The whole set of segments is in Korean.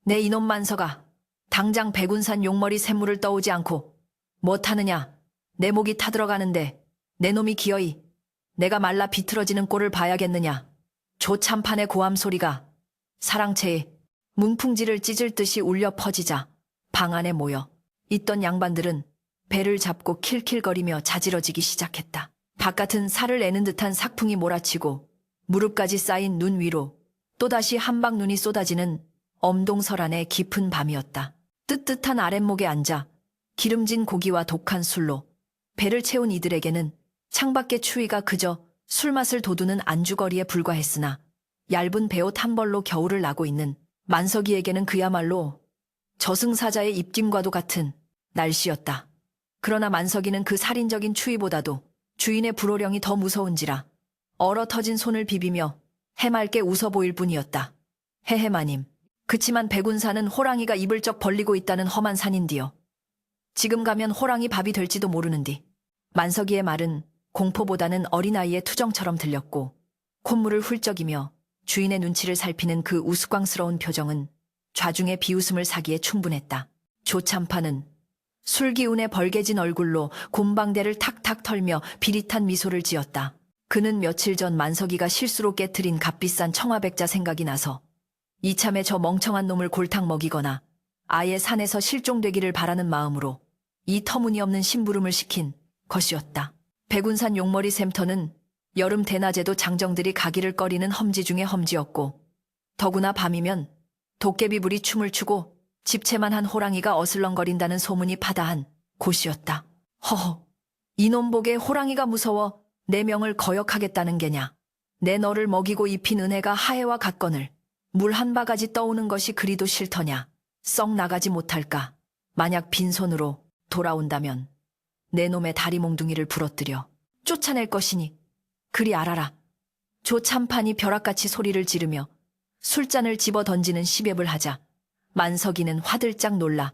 내 이놈 만석아, 당장 백운산 용머리 샘물을 떠오지 않고 못하느냐? 내 목이 타들어가는데 내 놈이 기어이 내가 말라 비틀어지는 꼴을 봐야겠느냐? 조참판의 고함 소리가 사랑채에 문풍지를 찢을 듯이 울려 퍼지자 방 안에 모여 있던 양반들은 배를 잡고 킬킬거리며 자지러지기 시작했다. 바깥은 살을 내는 듯한 삭풍이 몰아치고 무릎까지 쌓인 눈 위로 또다시 한방 눈이 쏟아지는 엄동설안의 깊은 밤이었다. 뜨뜻한 아랫목에 앉아 기름진 고기와 독한 술로 배를 채운 이들에게는 창밖의 추위가 그저 술맛을 돋우는 안주거리에 불과했으나 얇은 베옷 한 벌로 겨울을 나고 있는 만석이에게는 그야말로 저승사자의 입김과도 같은 날씨였다. 그러나 만석이는 그 살인적인 추위보다도 주인의 불호령이 더 무서운지라 얼어 터진 손을 비비며 해맑게 웃어 보일 뿐이었다. 헤헤 마님. 그치만 백운산은 호랑이가 입을 쩍 벌리고 있다는 험한 산인디요. 지금 가면 호랑이 밥이 될지도 모르는디. 만석이의 말은 공포보다는 어린아이의 투정처럼 들렸고 콧물을 훌쩍이며 주인의 눈치를 살피는 그 우스꽝스러운 표정은 좌중의 비웃음을 사기에 충분했다. 조참판은 술기운에 벌개진 얼굴로 곰방대를 탁탁 털며 비릿한 미소를 지었다. 그는 며칠 전 만석이가 실수로 깨트린 값비싼 청화백자 생각이 나서 이참에 저 멍청한 놈을 골탕 먹이거나 아예 산에서 실종되기를 바라는 마음으로 이 터무니없는 심부름을 시킨 것이었다. 백운산 용머리 샘터는 여름 대낮에도 장정들이 가기를 꺼리는 험지 중의 험지였고 더구나 밤이면 도깨비불이 춤을 추고 집채만 한 호랑이가 어슬렁거린다는 소문이 파다한 곳이었다. 허허, 이놈 보게 호랑이가 무서워 내 명을 거역하겠다는 게냐. 내 너를 먹이고 입힌 은혜가 하해와 같거늘 물 한 바가지 떠오는 것이 그리도 싫더냐. 썩 나가지 못할까. 만약 빈손으로 돌아온다면 내 놈의 다리 몽둥이를 부러뜨려 쫓아낼 것이니 그리 알아라. 조참판이 벼락같이 소리를 지르며 술잔을 집어 던지는 시뻬을 하자 만석이는 화들짝 놀라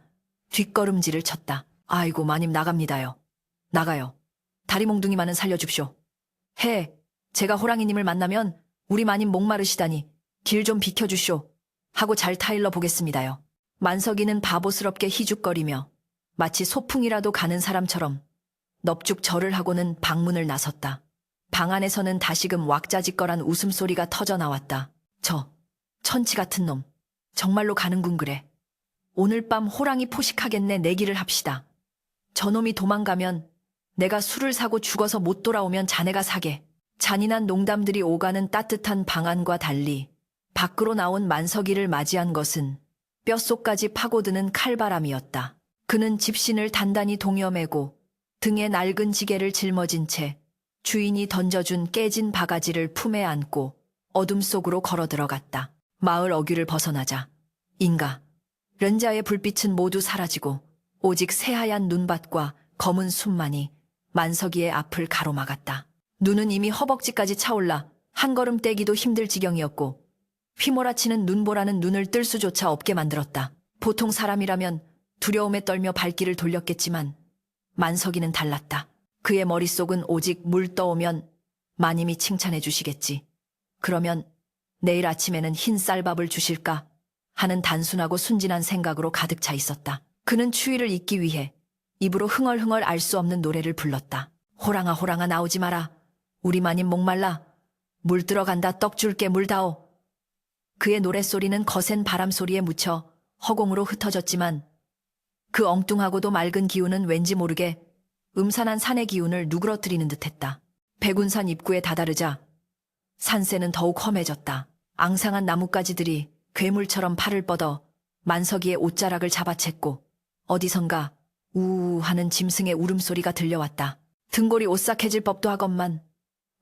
뒷걸음질을 쳤다. 아이고 마님 나갑니다요. 나가요. 다리 몽둥이만은 살려줍쇼. 해, 제가 호랑이님을 만나면 우리 마님 목마르시다니 길 좀 비켜주쇼 하고 잘 타일러 보겠습니다요. 만석이는 바보스럽게 희죽거리며 마치 소풍이라도 가는 사람처럼 넙죽 절을 하고는 방문을 나섰다. 방 안에서는 다시금 왁자지껄한 웃음소리가 터져 나왔다. 저 천치 같은 놈 정말로 가는군 그래. 오늘 밤 호랑이 포식하겠네. 내기를 합시다. 저놈이 도망가면 내가 술을 사고 죽어서 못 돌아오면 자네가 사게. 잔인한 농담들이 오가는 따뜻한 방 안과 달리 밖으로 나온 만석이를 맞이한 것은 뼛속까지 파고드는 칼바람이었다. 그는 집신을 단단히 동여매고 등에 낡은 지게를 짊어진 채 주인이 던져준 깨진 바가지를 품에 안고 어둠 속으로 걸어 들어갔다. 마을 어귀를 벗어나자 인가, 련자의 불빛은 모두 사라지고 오직 새하얀 눈밭과 검은 숨만이 만석이의 앞을 가로막았다. 눈은 이미 허벅지까지 차올라 한 걸음 떼기도 힘들 지경이었고 휘몰아치는 눈보라는 눈을 뜰 수조차 없게 만들었다. 보통 사람이라면 두려움에 떨며 발길을 돌렸겠지만 만석이는 달랐다. 그의 머릿속은 오직 물 떠오면 마님이 칭찬해 주시겠지. 그러면 내일 아침에는 흰 쌀밥을 주실까 하는 단순하고 순진한 생각으로 가득 차 있었다. 그는 추위를 잊기 위해 입으로 흥얼흥얼 알 수 없는 노래를 불렀다. 호랑아 호랑아 나오지 마라. 우리 마님 목말라. 물 들어간다. 떡 줄게 물 다오. 그의 노랫소리는 거센 바람소리에 묻혀 허공으로 흩어졌지만 그 엉뚱하고도 맑은 기운은 왠지 모르게 음산한 산의 기운을 누그러뜨리는 듯했다. 백운산 입구에 다다르자 산새는 더욱 험해졌다. 앙상한 나뭇가지들이 괴물처럼 팔을 뻗어 만석이의 옷자락을 잡아챘고 어디선가 우우 하는 짐승의 울음소리가 들려왔다. 등골이 오싹해질 법도 하건만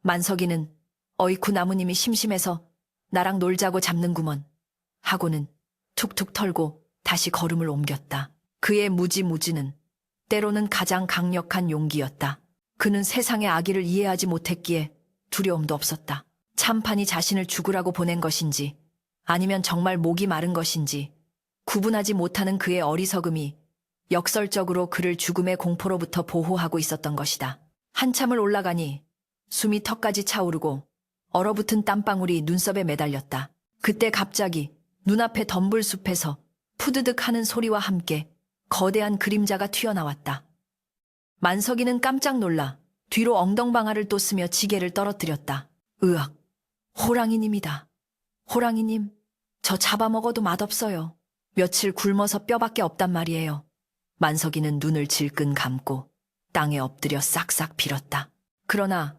만석이는 어이쿠 나무님이 심심해서 나랑 놀자고 잡는구먼 하고는 툭툭 털고 다시 걸음을 옮겼다. 그의 무지무지는 때로는 가장 강력한 용기였다. 그는 세상의 악의를 이해하지 못했기에 두려움도 없었다. 참판이 자신을 죽으라고 보낸 것인지 아니면 정말 목이 마른 것인지 구분하지 못하는 그의 어리석음이 역설적으로 그를 죽음의 공포로부터 보호하고 있었던 것이다. 한참을 올라가니 숨이 턱까지 차오르고 얼어붙은 땀방울이 눈썹에 매달렸다. 그때 갑자기 눈앞의 덤불숲에서 푸드득 하는 소리와 함께 거대한 그림자가 튀어나왔다. 만석이는 깜짝 놀라 뒤로 엉덩방아를 또 쓰며 지게를 떨어뜨렸다. 으악, 호랑이님이다. 호랑이님, 저 잡아먹어도 맛없어요. 며칠 굶어서 뼈밖에 없단 말이에요. 만석이는 눈을 질끈 감고 땅에 엎드려 싹싹 빌었다. 그러나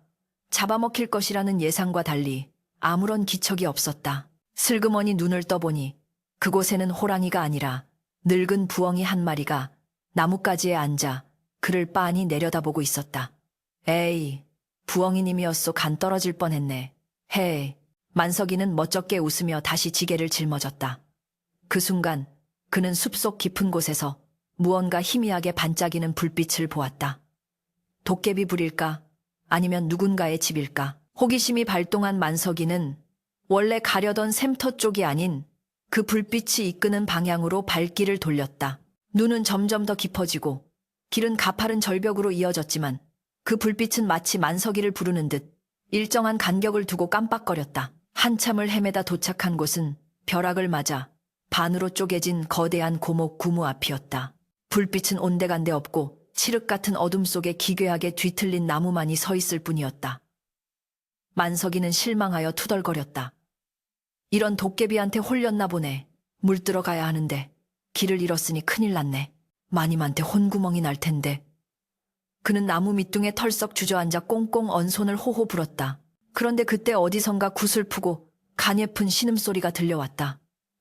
잡아먹힐 것이라는 예상과 달리 아무런 기척이 없었다. 슬그머니 눈을 떠보니 그곳에는 호랑이가 아니라 늙은 부엉이 한 마리가 나뭇가지에 앉아 그를 빤히 내려다보고 있었다. 에이, 부엉이님이었소. 간 떨어질 뻔했네. 헤이. 만석이는 멋쩍게 웃으며 다시 지게를 짊어졌다. 그 순간 그는 숲속 깊은 곳에서 무언가 희미하게 반짝이는 불빛을 보았다. 도깨비 불일까? 아니면 누군가의 집일까? 호기심이 발동한 만석이는 원래 가려던 샘터 쪽이 아닌 그 불빛이 이끄는 방향으로 발길을 돌렸다. 눈은 점점 더 깊어지고 길은 가파른 절벽으로 이어졌지만 그 불빛은 마치 만석이를 부르는 듯 일정한 간격을 두고 깜빡거렸다. 한참을 헤매다 도착한 곳은 벼락을 맞아 반으로 쪼개진 거대한 고목 구무 앞이었다. 불빛은 온데간데 없고 칠흑 같은 어둠 속에 기괴하게 뒤틀린 나무만이 서 있을 뿐이었다. 만석이는 실망하여 투덜거렸다. 이런 도깨비한테 홀렸나 보네. 물 들어가야 하는데 길을 잃었으니 큰일 났네. 마님한테 혼구멍이 날 텐데. 그는 나무 밑둥에 털썩 주저앉아 꽁꽁 언 손을 호호 불었다. 그런데 그때 어디선가 구슬프고 가냘픈 신음소리가 들려왔다.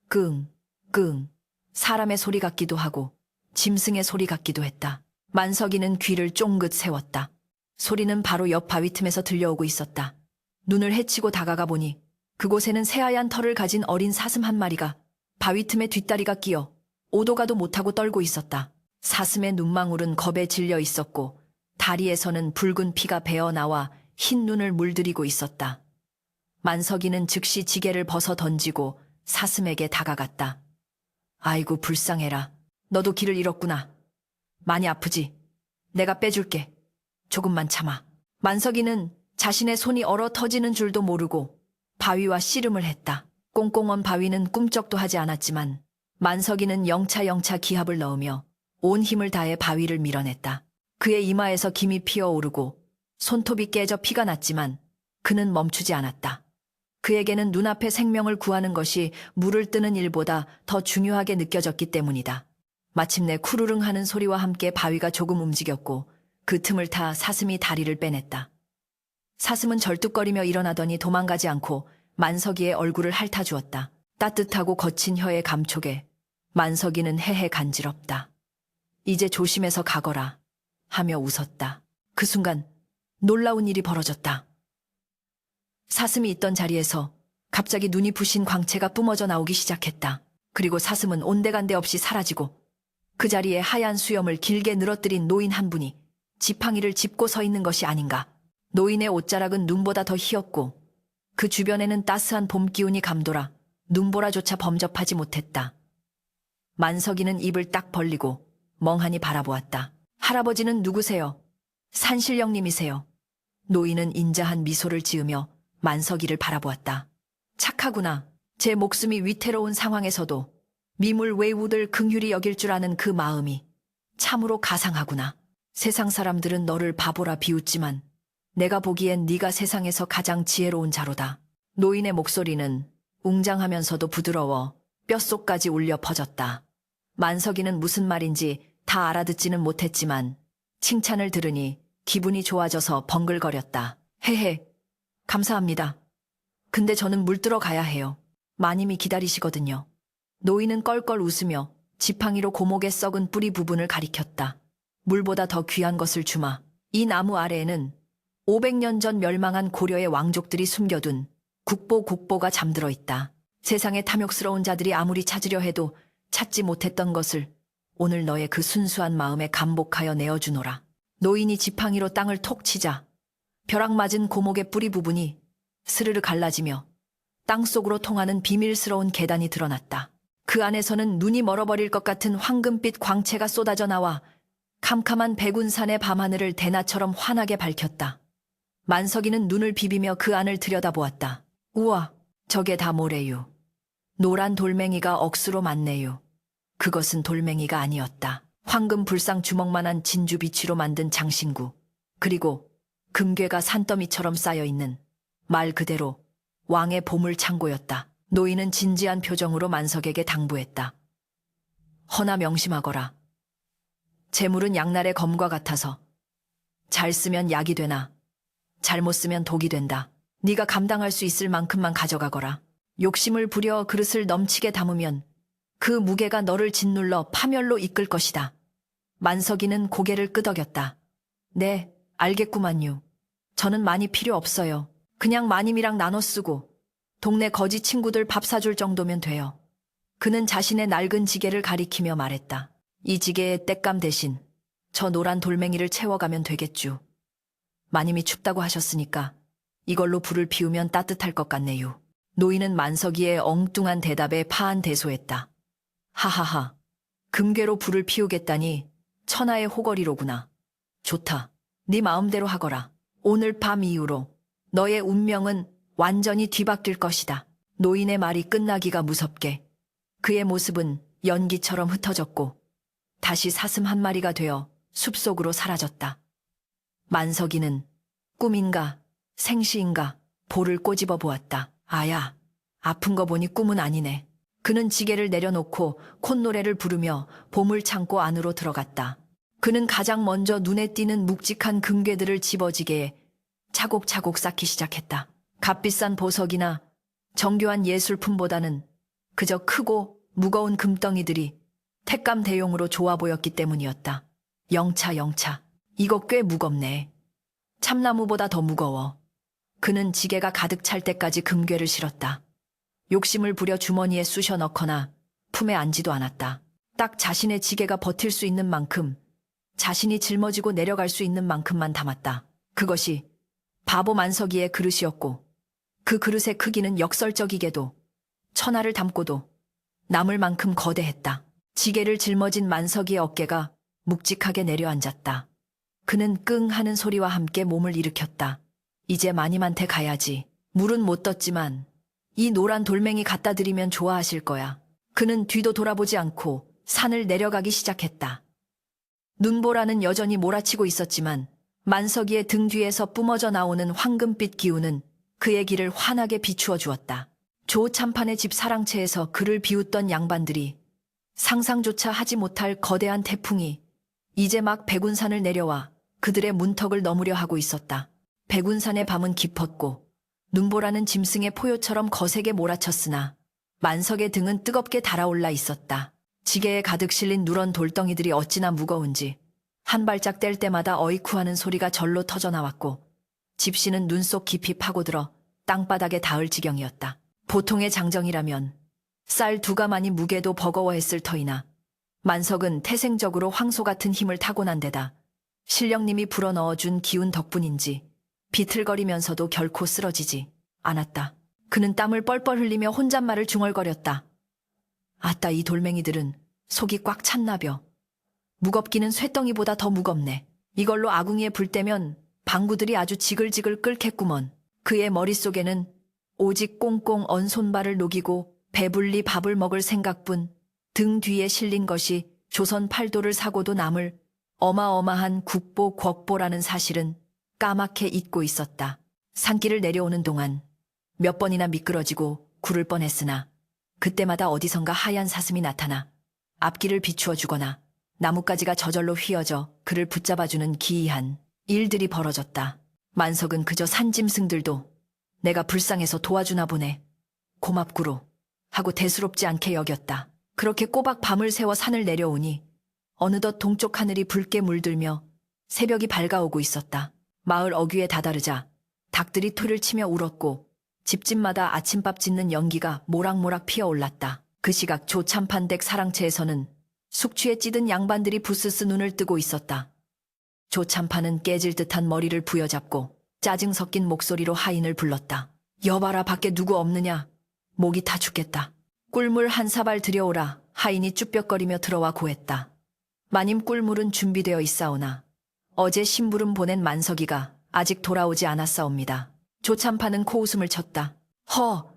끙, 끙. 사람의 소리 같기도 하고 짐승의 소리 같기도 했다. 만석이는 귀를 쫑긋 세웠다. 소리는 바로 옆 바위 틈에서 들려오고 있었다. 눈을 헤치고 다가가 보니 그곳에는 새하얀 털을 가진 어린 사슴 한 마리가 바위 틈에 뒷다리가 끼어 오도 가도 못하고 떨고 있었다. 사슴의 눈망울은 겁에 질려 있었고 다리에서는 붉은 피가 배어나와 흰 눈을 물들이고 있었다. 만석이는 즉시 지게를 벗어 던지고 사슴에게 다가갔다. 아이고 불쌍해라. 너도 길을 잃었구나. 많이 아프지? 내가 빼줄게. 조금만 참아. 만석이는 자신의 손이 얼어 터지는 줄도 모르고 바위와 씨름을 했다. 꽁꽁 언 바위는 꿈쩍도 하지 않았지만 만석이는 영차 기합을 넣으며 온 힘을 다해 바위를 밀어냈다. 그의 이마에서 김이 피어오르고 손톱이 깨져 피가 났지만 그는 멈추지 않았다. 그에게는 눈앞의 생명을 구하는 것이 물을 뜨는 일보다 더 중요하게 느껴졌기 때문이다. 마침내 쿠르릉 하는 소리와 함께 바위가 조금 움직였고 그 틈을 타 사슴이 다리를 빼냈다. 사슴은 절뚝거리며 일어나더니 도망가지 않고 만석이의 얼굴을 핥아주었다. 따뜻하고 거친 혀의 감촉에 만석이는 헤헤 간지럽다. 이제 조심해서 가거라 하며 웃었다. 그 순간 놀라운 일이 벌어졌다. 사슴이 있던 자리에서 갑자기 눈이 부신 광채가 뿜어져 나오기 시작했다. 그리고 사슴은 온데간데 없이 사라지고 그 자리에 하얀 수염을 길게 늘어뜨린 노인 한 분이 지팡이를 짚고 서 있는 것이 아닌가. 노인의 옷자락은 눈보다 더 희었고 그 주변에는 따스한 봄 기운이 감돌아 눈보라조차 범접하지 못했다. 만석이는 입을 딱 벌리고 멍하니 바라보았다. 할아버지는 누구세요? 산신령님이세요. 노인은 인자한 미소를 지으며 만석이를 바라보았다. 착하구나. 제 목숨이 위태로운 상황에서도 미물 외우들 긍휼히 여길 줄 아는 그 마음이 참으로 가상하구나. 세상 사람들은 너를 바보라 비웃지만 내가 보기엔 네가 세상에서 가장 지혜로운 자로다. 노인의 목소리는 웅장하면서도 부드러워 뼛속까지 울려 퍼졌다. 만석이는 무슨 말인지 다 알아듣지는 못했지만 칭찬을 들으니 기분이 좋아져서 벙글거렸다. 헤헤, 감사합니다. 근데 저는 물 뜨러 가야 해요. 마님이 기다리시거든요. 노인은 껄껄 웃으며 지팡이로 고목의 썩은 뿌리 부분을 가리켰다. 물보다 더 귀한 것을 주마. 이 나무 아래에는 500년 전 멸망한 고려의 왕족들이 숨겨둔 국보가 잠들어 있다. 세상의 탐욕스러운 자들이 아무리 찾으려 해도 찾지 못했던 것을 오늘 너의 그 순수한 마음에 감복하여 내어주노라. 노인이 지팡이로 땅을 톡 치자 벼락 맞은 고목의 뿌리 부분이 스르르 갈라지며 땅속으로 통하는 비밀스러운 계단이 드러났다. 그 안에서는 눈이 멀어버릴 것 같은 황금빛 광채가 쏟아져 나와 캄캄한 백운산의 밤하늘을 대낮처럼 환하게 밝혔다. 만석이는 눈을 비비며 그 안을 들여다보았다. 우와, 저게 다 뭐래요. 노란 돌멩이가 억수로 많네요. 그것은 돌멩이가 아니었다. 황금 불상 주먹만한 진주 비치로 만든 장신구, 그리고 금괴가 산더미처럼 쌓여있는 말 그대로 왕의 보물 창고였다. 노인은 진지한 표정으로 만석에게 당부했다. 허나 명심하거라. 재물은 양날의 검과 같아서 잘 쓰면 약이 되나 잘못 쓰면 독이 된다. 네가 감당할 수 있을 만큼만 가져가거라. 욕심을 부려 그릇을 넘치게 담으면 그 무게가 너를 짓눌러 파멸로 이끌 것이다. 만석이는 고개를 끄덕였다. 네, 알겠구만요. 저는 많이 필요 없어요. 그냥 마님이랑 나눠 쓰고 동네 거지 친구들 밥 사줄 정도면 돼요. 그는 자신의 낡은 지게를 가리키며 말했다. 이 지게의 땔감 대신 저 노란 돌멩이를 채워가면 되겠죠. 마님이 춥다고 하셨으니까 이걸로 불을 피우면 따뜻할 것 같네요. 노인은 만석이의 엉뚱한 대답에 파한대소했다. 하하하, 금괴로 불을 피우겠다니 천하의 호거리로구나. 좋다. 네 마음대로 하거라. 오늘 밤 이후로 너의 운명은 완전히 뒤바뀔 것이다. 노인의 말이 끝나기가 무섭게 그의 모습은 연기처럼 흩어졌고 다시 사슴 한 마리가 되어 숲속으로 사라졌다. 만석이는 꿈인가 생시인가 볼을 꼬집어 보았다. 아야, 아픈 거 보니 꿈은 아니네. 그는 지게를 내려놓고 콧노래를 부르며 보물창고 안으로 들어갔다. 그는 가장 먼저 눈에 띄는 묵직한 금괴들을 집어지게에 차곡차곡 쌓기 시작했다. 값비싼 보석이나 정교한 예술품보다는 그저 크고 무거운 금덩이들이 택감 대용으로 좋아 보였기 때문이었다. 영차. 이거 꽤 무겁네. 참나무보다 더 무거워. 그는 지게가 가득 찰 때까지 금괴를 실었다. 욕심을 부려 주머니에 쑤셔 넣거나 품에 안지도 않았다. 딱 자신의 지게가 버틸 수 있는 만큼, 자신이 짊어지고 내려갈 수 있는 만큼만 담았다. 그것이 바보 만석이의 그릇이었고 그 그릇의 크기는 역설적이게도 천하를 담고도 남을 만큼 거대했다. 지게를 짊어진 만석이의 어깨가 묵직하게 내려앉았다. 그는 끙 하는 소리와 함께 몸을 일으켰다. 이제 마님한테 가야지. 물은 못 떴지만 이 노란 돌멩이 갖다 드리면 좋아하실 거야. 그는 뒤도 돌아보지 않고 산을 내려가기 시작했다. 눈보라는 여전히 몰아치고 있었지만 만석이의 등 뒤에서 뿜어져 나오는 황금빛 기운은 그의 길을 환하게 비추어 주었다. 조참판의 집 사랑채에서 그를 비웃던 양반들이 상상조차 하지 못할 거대한 태풍이 이제 막 백운산을 내려와 그들의 문턱을 넘으려 하고 있었다. 백운산의 밤은 깊었고 눈보라는 짐승의 포효처럼 거세게 몰아쳤으나 만석의 등은 뜨겁게 달아올라 있었다. 지게에 가득 실린 누런 돌덩이들이 어찌나 무거운지 한 발짝 뗄 때마다 어이쿠하는 소리가 절로 터져나왔고 집시는 눈 속 깊이 파고들어 땅바닥에 닿을 지경이었다. 보통의 장정이라면 쌀 두 가마니 무게도 버거워했을 터이나 만석은 태생적으로 황소 같은 힘을 타고난 데다 신령님이 불어넣어준 기운 덕분인지 비틀거리면서도 결코 쓰러지지 않았다. 그는 땀을 뻘뻘 흘리며 혼잣말을 중얼거렸다. 아따, 이 돌멩이들은 속이 꽉 찼나벼. 무겁기는 쇠덩이보다 더 무겁네. 이걸로 아궁이에 불 떼면 방구들이 아주 지글지글 끓겠구먼. 그의 머릿속에는 오직 꽁꽁 언 손발을 녹이고 배불리 밥을 먹을 생각뿐, 등 뒤에 실린 것이 조선 팔도를 사고도 남을 어마어마한 국보 곽보라는 사실은 까맣게 잊고 있었다. 산길을 내려오는 동안 몇 번이나 미끄러지고 구를 뻔했으나 그때마다 어디선가 하얀 사슴이 나타나 앞길을 비추어 주거나 나뭇가지가 저절로 휘어져 그를 붙잡아주는 기이한 일들이 벌어졌다. 만석은 그저 산짐승들도 내가 불쌍해서 도와주나 보네, 고맙구로 하고 대수롭지 않게 여겼다. 그렇게 꼬박 밤을 새워 산을 내려오니 어느덧 동쪽 하늘이 붉게 물들며 새벽이 밝아오고 있었다. 마을 어귀에 다다르자 닭들이 토를 치며 울었고 집집마다 아침밥 짓는 연기가 모락모락 피어올랐다. 그 시각 조참판댁 사랑채에서는 숙취에 찌든 양반들이 부스스 눈을 뜨고 있었다. 조참판은 깨질 듯한 머리를 부여잡고 짜증 섞인 목소리로 하인을 불렀다. 여봐라, 밖에 누구 없느냐. 목이 타 죽겠다. 꿀물 한 사발 들여오라. 하인이 쭈뼛거리며 들어와 고했다. 마님, 꿀물은 준비되어 있사오나 어제 심부름 보낸 만석이가 아직 돌아오지 않았사옵니다. 조참판은 코웃음을 쳤다. 허,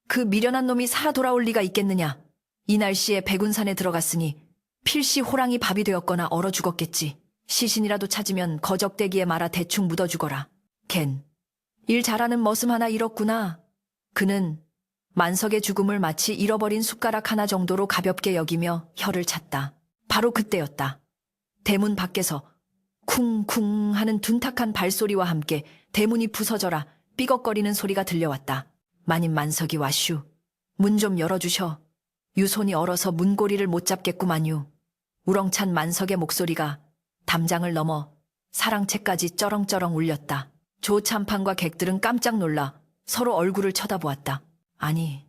그 미련한 놈이 살아 돌아올 리가 있겠느냐. 이 날씨에 백운산에 들어갔으니 필시 호랑이 밥이 되었거나 얼어 죽었겠지. 시신이라도 찾으면 거적대기에 말아 대충 묻어주거라. 걘 일 잘하는 머슴 하나 잃었구나. 그는 만석의 죽음을 마치 잃어버린 숟가락 하나 정도로 가볍게 여기며 혀를 찼다. 바로 그때였다. 대문 밖에서 쿵쿵 하는 둔탁한 발소리와 함께 대문이 부서져라 삐걱거리는 소리가 들려왔다. 마님 만석이 와슈. 문 좀 열어주셔. 유 손이 얼어서 문고리를 못 잡겠구만유. 우렁찬 만석의 목소리가 담장을 넘어 사랑채까지 쩌렁쩌렁 울렸다. 조참판과 객들은 깜짝 놀라 서로 얼굴을 쳐다보았다. 아니,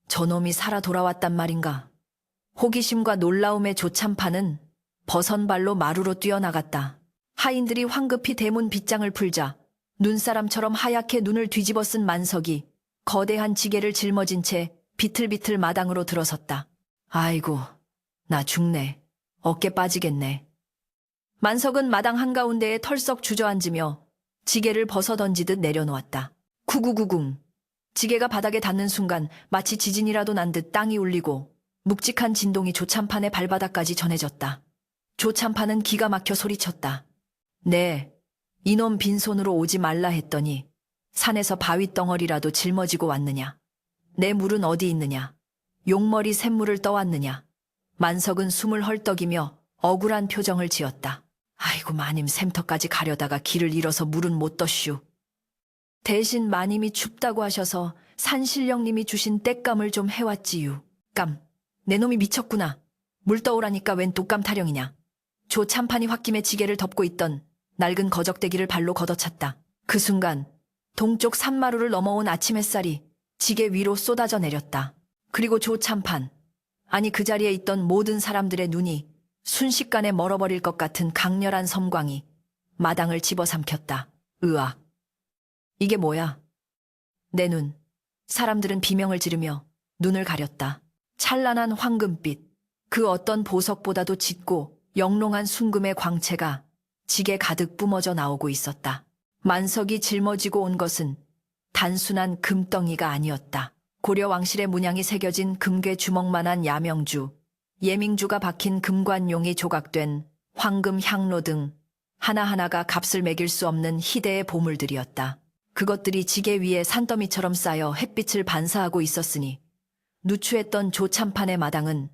저놈이 살아 돌아왔단 말인가. 호기심과 놀라움에 조참판은 버선발로 마루로 뛰어나갔다. 하인들이 황급히 대문 빗장을 풀자 눈사람처럼 하얗게 눈을 뒤집어 쓴 만석이 거대한 지게를 짊어진 채 비틀비틀 마당으로 들어섰다. 아이고, 나 죽네. 어깨 빠지겠네. 만석은 마당 한가운데에 털썩 주저앉으며 지게를 벗어던지듯 내려놓았다. 구구구궁. 지게가 바닥에 닿는 순간 마치 지진이라도 난 듯 땅이 울리고 묵직한 진동이 조참판의 발바닥까지 전해졌다. 조참판은 기가 막혀 소리쳤다. 네, 이놈 빈손으로 오지 말라 했더니 산에서 바위 덩어리라도 짊어지고 왔느냐. 내 물은 어디 있느냐. 용머리 샘물을 떠왔느냐. 만석은 숨을 헐떡이며 억울한 표정을 지었다. 아이고 마님 샘터까지 가려다가 길을 잃어서 물은 못 떴슈. 대신 마님이 춥다고 하셔서 산신령님이 주신 땔감을 좀 해왔지유. 깜, 내 놈이 미쳤구나. 물 떠오라니까 웬 독감 타령이냐. 조참판이 홧김에 지게를 덮고 있던 낡은 거적대기를 발로 걷어찼다. 그 순간 동쪽 산마루를 넘어온 아침 햇살이 지게 위로 쏟아져 내렸다. 그리고 조참판, 아니 그 자리에 있던 모든 사람들의 눈이 순식간에 멀어버릴 것 같은 강렬한 섬광이 마당을 집어삼켰다. 으악. 이게 뭐야? 내 눈. 사람들은 비명을 지르며 눈을 가렸다. 찬란한 황금빛, 그 어떤 보석보다도 짙고 영롱한 순금의 광채가 지게 가득 뿜어져 나오고 있었다. 만석이 짊어지고 온 것은 단순한 금덩이가 아니었다. 고려 왕실의 문양이 새겨진 금괴 주먹만한 야명주, 예밍주가 박힌 금관용이 조각된 황금 향로 등 하나하나가 값을 매길 수 없는 희대의 보물들이었다. 그것들이 지게 위에 산더미처럼 쌓여 햇빛을 반사하고 있었으니 누추했던 조참판의 마당은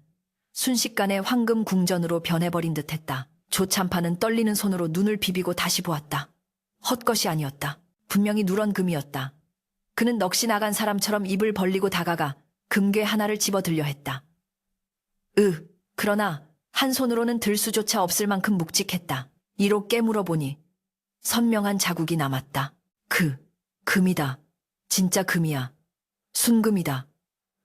순식간에 황금 궁전으로 변해버린 듯했다. 조참판은 떨리는 손으로 눈을 비비고 다시 보았다. 헛것이 아니었다. 분명히 누런 금이었다. 그는 넋이 나간 사람처럼 입을 벌리고 다가가 금괴 하나를 집어들려 했다. 그러나 한 손으로는 들 수조차 없을 만큼 묵직했다. 이로 깨물어 보니 선명한 자국이 남았다. 금이다. 진짜 금이야. 순금이다.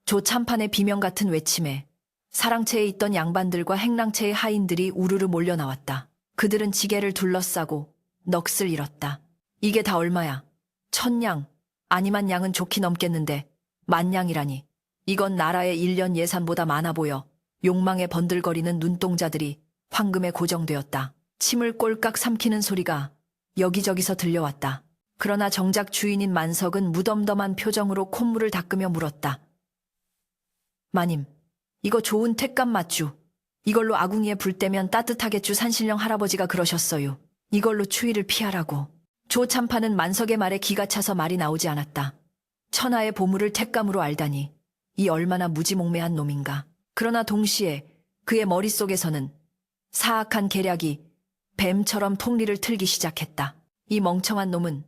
조참판의 비명 같은 외침에 사랑채에 있던 양반들과 행랑채의 하인들이 우르르 몰려 나왔다. 그들은 지게를 둘러싸고 넋을 잃었다. 이게 다 얼마야? 1000냥, 아니만 양은 좋게 넘겠는데 10,000냥이라니. 이건 나라의 1년 예산보다 많아 보여. 욕망에 번들거리는 눈동자들이 황금에 고정되었다. 침을 꼴깍 삼키는 소리가 여기저기서 들려왔다. 그러나 정작 주인인 만석은 무덤덤한 표정으로 콧물을 닦으며 물었다. 마님, 이거 좋은 땔감 맞주. 이걸로 아궁이에 불 때면 따뜻하겠주. 산신령 할아버지가 그러셨어요. 이걸로 추위를 피하라고. 조참판은 만석의 말에 기가 차서 말이 나오지 않았다. 천하의 보물을 땔감으로 알다니 이 얼마나 무지몽매한 놈인가. 그러나 동시에 그의 머릿속에서는 사악한 계략이 뱀처럼 통리를 틀기 시작했다. 이 멍청한 놈은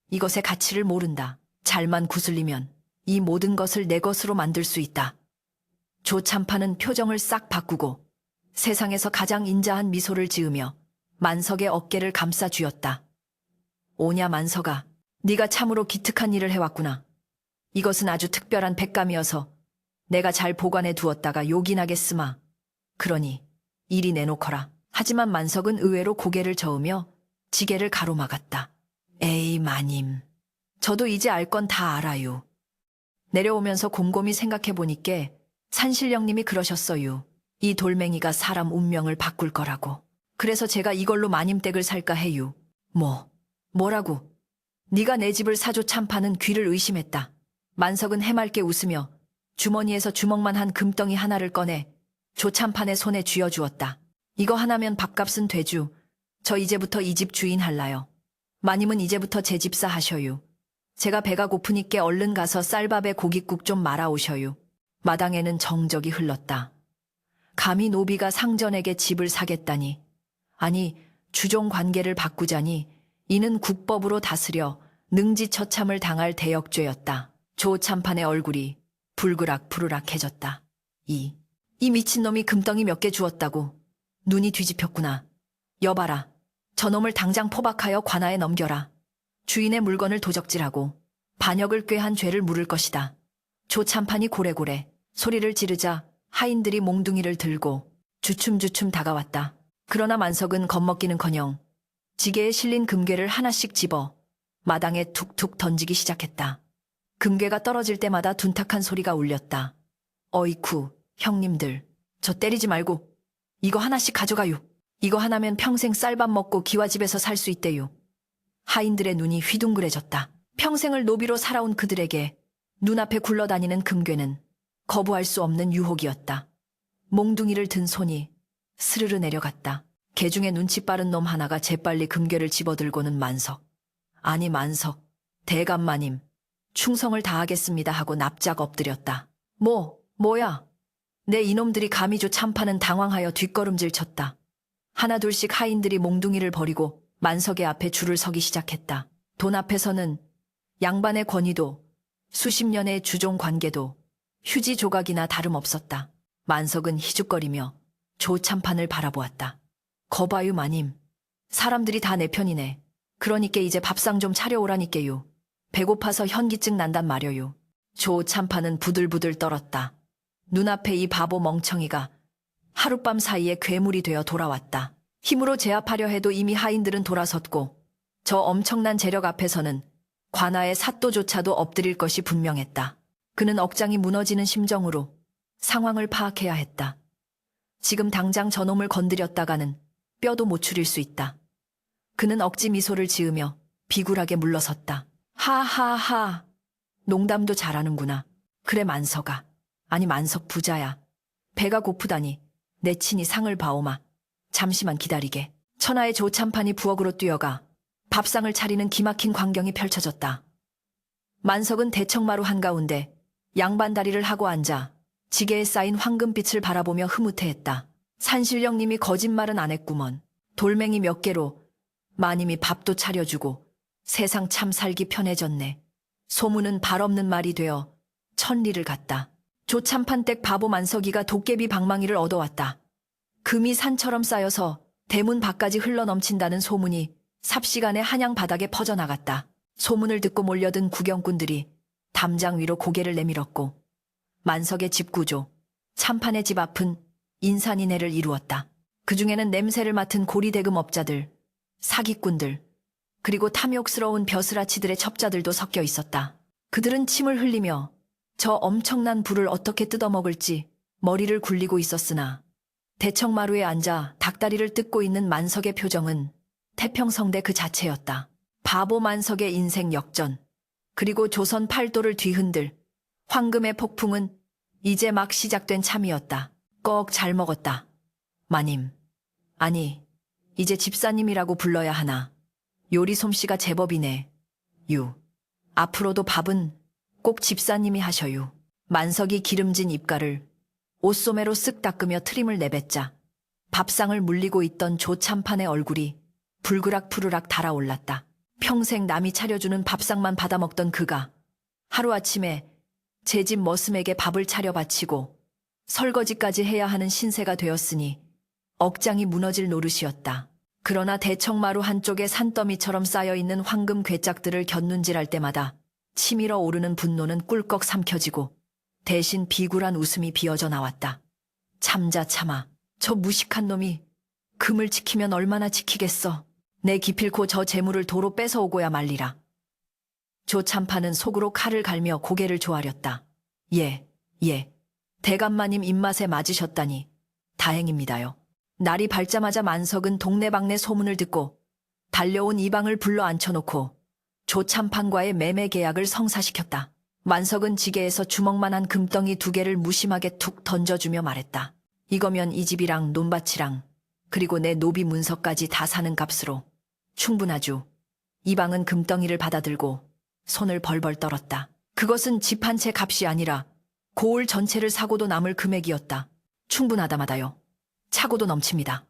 이것의 가치를 모른다. 잘만 구슬리면 이 모든 것을 내 것으로 만들 수 있다. 조참판은 표정을 싹 바꾸고 세상에서 가장 인자한 미소를 지으며 만석의 어깨를 감싸 쥐었다. 오냐 만석아, 네가 참으로 기특한 일을 해왔구나. 이것은 아주 특별한 백감이어서 내가 잘 보관해 두었다가 요긴하겠으마. 그러니 이리 내놓거라. 하지만 만석은 의외로 고개를 저으며 지게를 가로막았다. 에이 마님, 저도 이제 알 건 다 알아요. 내려오면서 곰곰이 생각해보니까 산신령님이 그러셨어요. 이 돌멩이가 사람 운명을 바꿀 거라고. 그래서 제가 이걸로 마님 댁을 살까 해요. 뭐라고? 네가 내 집을 사줘. 참판은 귀를 의심했다. 만석은 해맑게 웃으며 주머니에서 주먹만 한 금덩이 하나를 꺼내 조참판의 손에 쥐어주었다. 이거 하나면 밥값은 되주. 저 이제부터 이 집 주인 할라요. 마님은 이제부터 제 집사 하셔요. 제가 배가 고프니께 얼른 가서 쌀밥에 고깃국 좀 말아오셔요. 마당에는 정적이 흘렀다. 감히 노비가 상전에게 집을 사겠다니. 아니, 주종 관계를 바꾸자니 이는 국법으로 다스려 능지처참을 당할 대역죄였다. 조참판의 얼굴이 불그락부르락해졌다. 이 미친놈이 금덩이 몇 개 주었다고. 눈이 뒤집혔구나. 여봐라. 저놈을 당장 포박하여 관아에 넘겨라. 주인의 물건을 도적질하고 반역을 꾀한 죄를 물을 것이다. 조참판이 고래고래 소리를 지르자 하인들이 몽둥이를 들고 주춤주춤 다가왔다. 그러나 만석은 겁먹기는커녕 지게에 실린 금괴를 하나씩 집어 마당에 툭툭 던지기 시작했다. 금괴가 떨어질 때마다 둔탁한 소리가 울렸다. 어이쿠, 형님들, 저 때리지 말고 이거 하나씩 가져가요. 이거 하나면 평생 쌀밥 먹고 기와집에서 살 수 있대요. 하인들의 눈이 휘둥그레졌다. 평생을 노비로 살아온 그들에게 눈앞에 굴러다니는 금괴는 거부할 수 없는 유혹이었다. 몽둥이를 든 손이 스르르 내려갔다. 개중에 눈치 빠른 놈 하나가 재빨리 금괴를 집어들고는 만석. 아니 만석, 대감마님, 충성을 다하겠습니다 하고 납작 엎드렸다. 뭐야? 내 이놈들이 감히 조참판은 당황하여 뒷걸음질 쳤다. 하나둘씩 하인들이 몽둥이를 버리고 만석의 앞에 줄을 서기 시작했다. 돈 앞에서는 양반의 권위도 수십 년의 주종 관계도 휴지 조각이나 다름없었다. 만석은 희죽거리며 조참판을 바라보았다. 거봐유 마님, 사람들이 다 내 편이네. 그러니까 이제 밥상 좀 차려오라니께요. 배고파서 현기증 난단 말여요. 조참판은 부들부들 떨었다. 눈앞에 이 바보 멍청이가 하룻밤 사이에 괴물이 되어 돌아왔다. 힘으로 제압하려 해도 이미 하인들은 돌아섰고 저 엄청난 재력 앞에서는 관아의 사또조차도 엎드릴 것이 분명했다. 그는 억장이 무너지는 심정으로 상황을 파악해야 했다. 지금 당장 저놈을 건드렸다가는 뼈도 못 추릴 수 있다. 그는 억지 미소를 지으며 비굴하게 물러섰다. 하하하, 농담도 잘하는구나. 그래 만석아, 아니 만석 부자야. 배가 고프다니 내 친히 상을 봐오마. 잠시만 기다리게. 천하의 조참판이 부엌으로 뛰어가 밥상을 차리는 기막힌 광경이 펼쳐졌다. 만석은 대청마루 한가운데 양반 다리를 하고 앉아 지게에 쌓인 황금빛을 바라보며 흐뭇해했다. 산신령님이 거짓말은 안 했구먼. 돌멩이 몇 개로 마님이 밥도 차려주고 세상 참 살기 편해졌네. 소문은 발 없는 말이 되어 천리를 갔다. 조참판댁 바보 만석이가 도깨비 방망이를 얻어왔다. 금이 산처럼 쌓여서 대문 밖까지 흘러넘친다는 소문이 삽시간에 한양 바닥에 퍼져나갔다. 소문을 듣고 몰려든 구경꾼들이 담장 위로 고개를 내밀었고 만석의 집 구조, 참판의 집 앞은 인산인해를 이루었다. 그중에는 냄새를 맡은 고리대금 업자들, 사기꾼들, 그리고 탐욕스러운 벼슬아치들의 첩자들도 섞여 있었다. 그들은 침을 흘리며 저 엄청난 불을 어떻게 뜯어먹을지 머리를 굴리고 있었으나 대청마루에 앉아 닭다리를 뜯고 있는 만석의 표정은 태평성대 그 자체였다. 바보 만석의 인생 역전, 그리고 조선 팔도를 뒤흔들 황금의 폭풍은 이제 막 시작된 참이었다. 꺽 잘 먹었다. 마님, 아니 이제 집사님이라고 불러야 하나. 요리 솜씨가 제법이네. 앞으로도 밥은 꼭 집사님이 하셔요. 만석이 기름진 입가를 옷소매로 쓱 닦으며 트림을 내뱉자 밥상을 물리고 있던 조참판의 얼굴이 불그락푸르락 달아올랐다. 평생 남이 차려주는 밥상만 받아먹던 그가 하루아침에 제 집 머슴에게 밥을 차려 바치고 설거지까지 해야 하는 신세가 되었으니 억장이 무너질 노릇이었다. 그러나 대청마루 한쪽에 산더미처럼 쌓여있는 황금 괴짝들을 곁눈질할 때마다 치밀어 오르는 분노는 꿀꺽 삼켜지고 대신 비굴한 웃음이 비어져 나왔다. 참자 참아. 저 무식한 놈이 금을 지키면 얼마나 지키겠어. 내 기필코 저 재물을 도로 뺏어오고야 말리라. 조참판은 속으로 칼을 갈며 고개를 조아렸다. 예. 대감마님 입맛에 맞으셨다니 다행입니다요. 날이 밝자마자 만석은 동네방네 소문을 듣고 달려온 이방을 불러 앉혀놓고 조참판과의 매매 계약을 성사시켰다. 만석은 지게에서 주먹만한 금덩이 2개를 무심하게 툭 던져주며 말했다. 이거면 이 집이랑 논밭이랑 그리고 내 노비 문서까지 다 사는 값으로 충분하죠. 이방은 금덩이를 받아들고 손을 벌벌 떨었다. 그것은 집 한 채 값이 아니라 고을 전체를 사고도 남을 금액이었다. 충분하다마다요. 차고도 넘칩니다.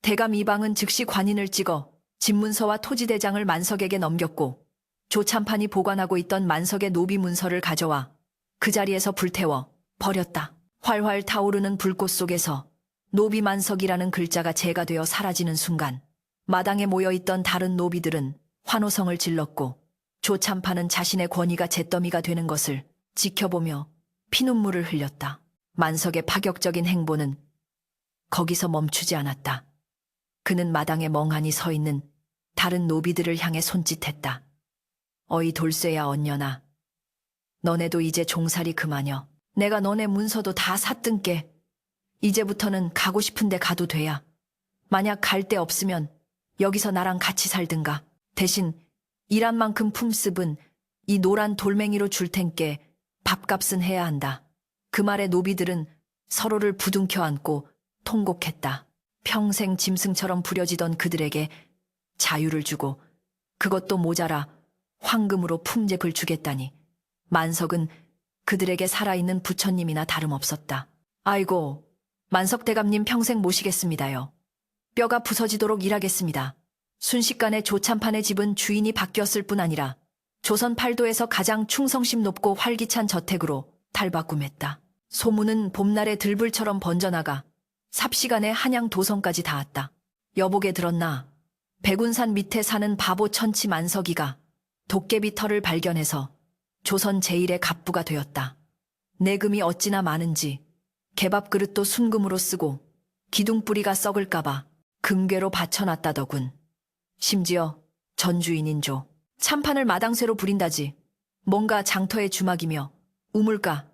대감 이방은 즉시 관인을 찍어 집문서와 토지대장을 만석에게 넘겼고 조참판이 보관하고 있던 만석의 노비 문서를 가져와 그 자리에서 불태워 버렸다. 활활 타오르는 불꽃 속에서 노비 만석이라는 글자가 재가 되어 사라지는 순간 마당에 모여있던 다른 노비들은 환호성을 질렀고 조참판은 자신의 권위가 잿더미가 되는 것을 지켜보며 피눈물을 흘렸다. 만석의 파격적인 행보는 거기서 멈추지 않았다. 그는 마당에 멍하니 서 있는 다른 노비들을 향해 손짓했다. 어이 돌쇠야 언녀나. 너네도 이제 종살이 그마녀. 내가 너네 문서도 다 샀든께. 이제부터는 가고 싶은데 가도 돼야. 만약 갈 데 없으면 여기서 나랑 같이 살든가. 대신 일한 만큼 품습은 이 노란 돌멩이로 줄 텐께 밥값은 해야 한다. 그 말에 노비들은 서로를 부둥켜 안고 통곡했다. 평생 짐승처럼 부려지던 그들에게 자유를 주고 그것도 모자라 황금으로 품삯을 주겠다니. 만석은 그들에게 살아있는 부처님이나 다름없었다. 아이고, 만석 대감님 평생 모시겠습니다요. 뼈가 부서지도록 일하겠습니다. 순식간에 조참판의 집은 주인이 바뀌었을 뿐 아니라 조선 팔도에서 가장 충성심 높고 활기찬 저택으로 탈바꿈했다. 소문은 봄날의 들불처럼 번져나가 삽시간에 한양 도성까지 닿았다. 여보게 들었나? 백운산 밑에 사는 바보 천치 만석이가 도깨비 털을 발견해서 조선 제1의 갑부가 되었다. 내금이 어찌나 많은지 개밥 그릇도 순금으로 쓰고 기둥뿌리가 썩을까봐 금괴로 받쳐놨다더군. 심지어 전주인인조 참판을 마당쇠로 부린다지. 뭔가 장터의 주막이며 우물가,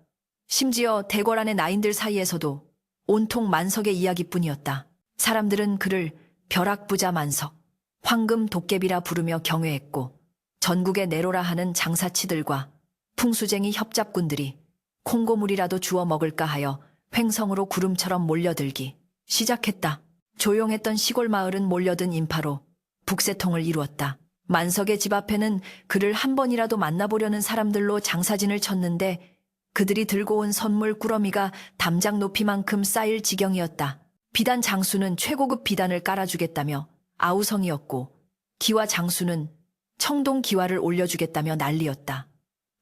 심지어 대궐 안의 나인들 사이에서도 온통 만석의 이야기뿐이었다. 사람들은 그를 벼락부자 만석, 황금 도깨비라 부르며 경외했고 전국의 내로라 하는 장사치들과 풍수쟁이 협잡군들이 콩고물이라도 주워 먹을까 하여 횡성으로 구름처럼 몰려들기 시작했다. 조용했던 시골 마을은 몰려든 인파로 북새통을 이루었다. 만석의 집 앞에는 그를 한 번이라도 만나보려는 사람들로 장사진을 쳤는데 그들이 들고 온 선물 꾸러미가 담장 높이만큼 쌓일 지경이었다. 비단 장수는 최고급 비단을 깔아주겠다며 아우성이었고 기와 장수는 청동 기와를 올려주겠다며 난리였다.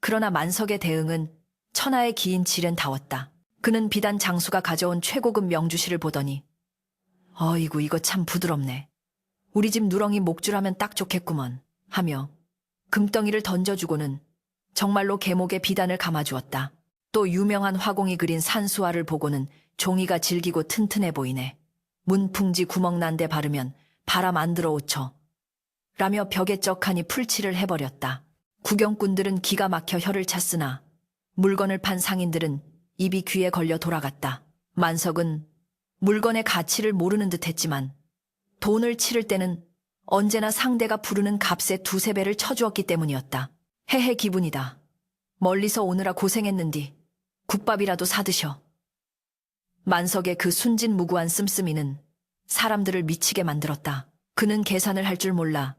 그러나 만석의 대응은 천하의 기인 칠엔다웠다. 그는 비단 장수가 가져온 최고급 명주실을 보더니 어이구 이거 참 부드럽네. 우리 집 누렁이 목줄하면 딱 좋겠구먼 하며 금덩이를 던져주고는 정말로 계목에 비단을 감아주었다. 또 유명한 화공이 그린 산수화를 보고는 종이가 질기고 튼튼해 보이네. 문풍지 구멍 난 데 바르면 바람 안 들어오쳐. 라며 벽에 쩍하니 풀칠을 해버렸다. 구경꾼들은 기가 막혀 혀를 찼으나 물건을 판 상인들은 입이 귀에 걸려 돌아갔다. 만석은 물건의 가치를 모르는 듯 했지만 돈을 치를 때는 언제나 상대가 부르는 값의 2~3배를 쳐주었기 때문이었다. 헤헤 기분이다. 멀리서 오느라 고생했는디 국밥이라도 사드셔. 만석의 그 순진무구한 씀씀이는 사람들을 미치게 만들었다. 그는 계산을 할 줄 몰라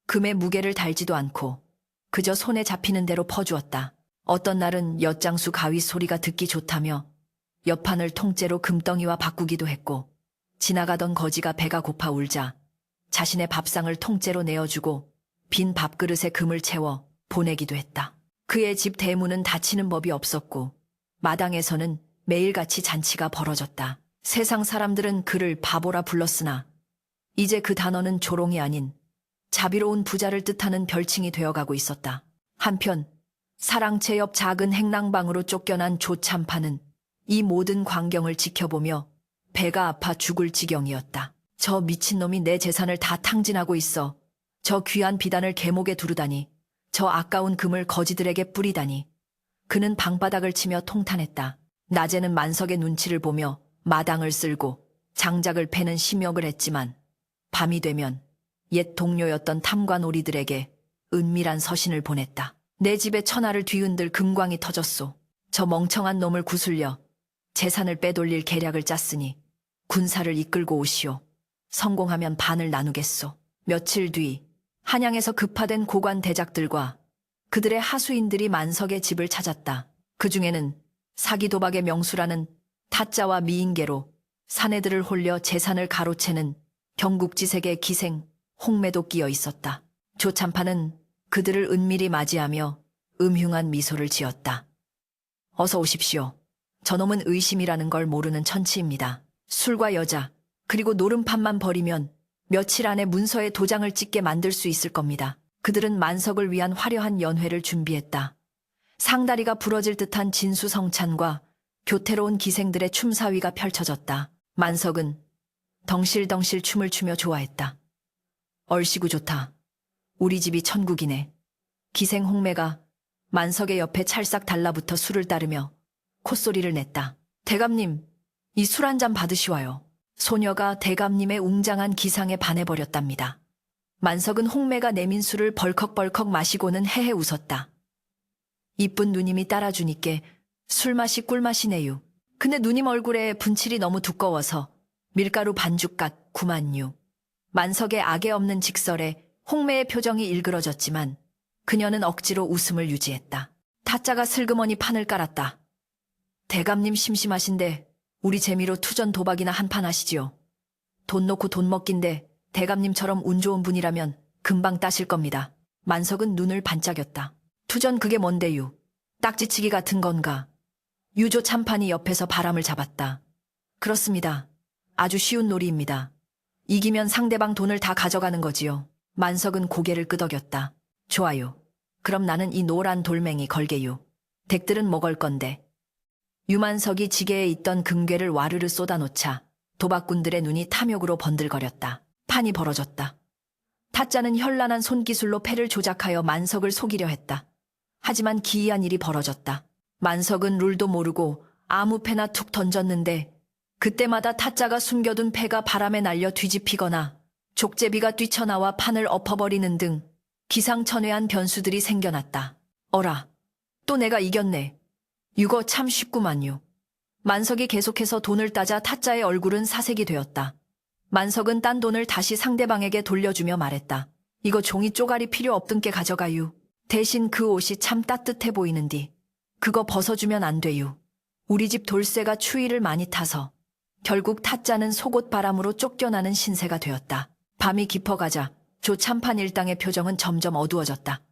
금의 무게를 달지도 않고 그저 손에 잡히는 대로 퍼주었다. 어떤 날은 엿장수 가위 소리가 듣기 좋다며 옆판을 통째로 금덩이와 바꾸기도 했고 지나가던 거지가 배가 고파 울자 자신의 밥상을 통째로 내어주고 빈 밥그릇에 금을 채워 보내기도 했다. 그의 집 대문은 닫히는 법이 없었고 마당에서는 매일같이 잔치가 벌어졌다. 세상 사람들은 그를 바보라 불렀으나 이제 그 단어는 조롱이 아닌 자비로운 부자를 뜻하는 별칭이 되어가고 있었다. 한편 사랑채 옆 작은 행랑방으로 쫓겨난 조참판은 이 모든 광경을 지켜보며 배가 아파 죽을 지경이었다. 저 미친놈이 내 재산을 다 탕진하고 있어. 저 귀한 비단을 계목에 두르다니. 저 아까운 금을 거지들에게 뿌리다니. 그는 방바닥을 치며 통탄했다. 낮에는 만석의 눈치를 보며 마당을 쓸고 장작을 패는 심역을 했지만 밤이 되면 옛 동료였던 탐관오리들에게 은밀한 서신을 보냈다. 내 집에 천하를 뒤흔들 금광이 터졌소. 저 멍청한 놈을 구슬려 재산을 빼돌릴 계략을 짰으니 군사를 이끌고 오시오. 성공하면 반을 나누겠소. 며칠 뒤 한양에서 급파된 고관 대작들과 그들의 하수인들이 만석의 집을 찾았다. 그 중에는 사기 도박의 명수라는 타짜와 미인계로 사내들을 홀려 재산을 가로채는 경국지색의 기생 홍매도 끼어 있었다. 조참판은 그들을 은밀히 맞이하며 음흉한 미소를 지었다. 어서 오십시오. 저놈은 의심이라는 걸 모르는 천치입니다. 술과 여자, 그리고 노름판만 버리면 며칠 안에 문서에 도장을 찍게 만들 수 있을 겁니다. 그들은 만석을 위한 화려한 연회를 준비했다. 상다리가 부러질 듯한 진수성찬과 교태로운 기생들의 춤사위가 펼쳐졌다. 만석은 덩실덩실 춤을 추며 좋아했다. 얼씨구 좋다. 우리 집이 천국이네. 기생 홍매가 만석의 옆에 찰싹 달라붙어 술을 따르며 콧소리를 냈다. 대감님, 이 술 한 잔 받으시와요. 소녀가 대감님의 웅장한 기상에 반해버렸답니다. 만석은 홍매가 내민 술을 벌컥벌컥 마시고는 헤헤 웃었다. 이쁜 누님이 따라주니께 술맛이 꿀맛이네요. 근데 누님 얼굴에 분칠이 너무 두꺼워서 밀가루 반죽 같구만요. 만석의 악에 없는 직설에 홍매의 표정이 일그러졌지만 그녀는 억지로 웃음을 유지했다. 타짜가 슬그머니 판을 깔았다. 대감님 심심하신데 우리 재미로 투전 도박이나 한판 하시지요. 돈 놓고 돈 먹긴데 대감님처럼 운 좋은 분이라면 금방 따실 겁니다. 만석은 눈을 반짝였다. 투전 그게 뭔데요? 딱지치기 같은 건가? 유조 참판이 옆에서 바람을 잡았다. 그렇습니다. 아주 쉬운 놀이입니다. 이기면 상대방 돈을 다 가져가는 거지요. 만석은 고개를 끄덕였다. 좋아요. 그럼 나는 이 노란 돌멩이 걸게요. 댁들은 뭐 걸 건데. 유만석이 지게에 있던 금괴를 와르르 쏟아놓자 도박꾼들의 눈이 탐욕으로 번들거렸다. 판이 벌어졌다. 타짜는 현란한 손기술로 패를 조작하여 만석을 속이려 했다. 하지만 기이한 일이 벌어졌다. 만석은 룰도 모르고 아무 패나 툭 던졌는데 그때마다 타짜가 숨겨둔 패가 바람에 날려 뒤집히거나 족제비가 뛰쳐나와 판을 엎어버리는 등 기상천외한 변수들이 생겨났다. 어라, 또 내가 이겼네. 이거 참 쉽구만요. 만석이 계속해서 돈을 따자 타짜의 얼굴은 사색이 되었다. 만석은 딴 돈을 다시 상대방에게 돌려주며 말했다. 이거 종이 쪼가리 필요 없든께 가져가유. 대신 그 옷이 참 따뜻해 보이는디. 그거 벗어주면 안 돼유. 우리 집 돌쇠가 추위를 많이 타서. 결국 타짜는 속옷 바람으로 쫓겨나는 신세가 되었다. 밤이 깊어가자 조참판 일당의 표정은 점점 어두워졌다.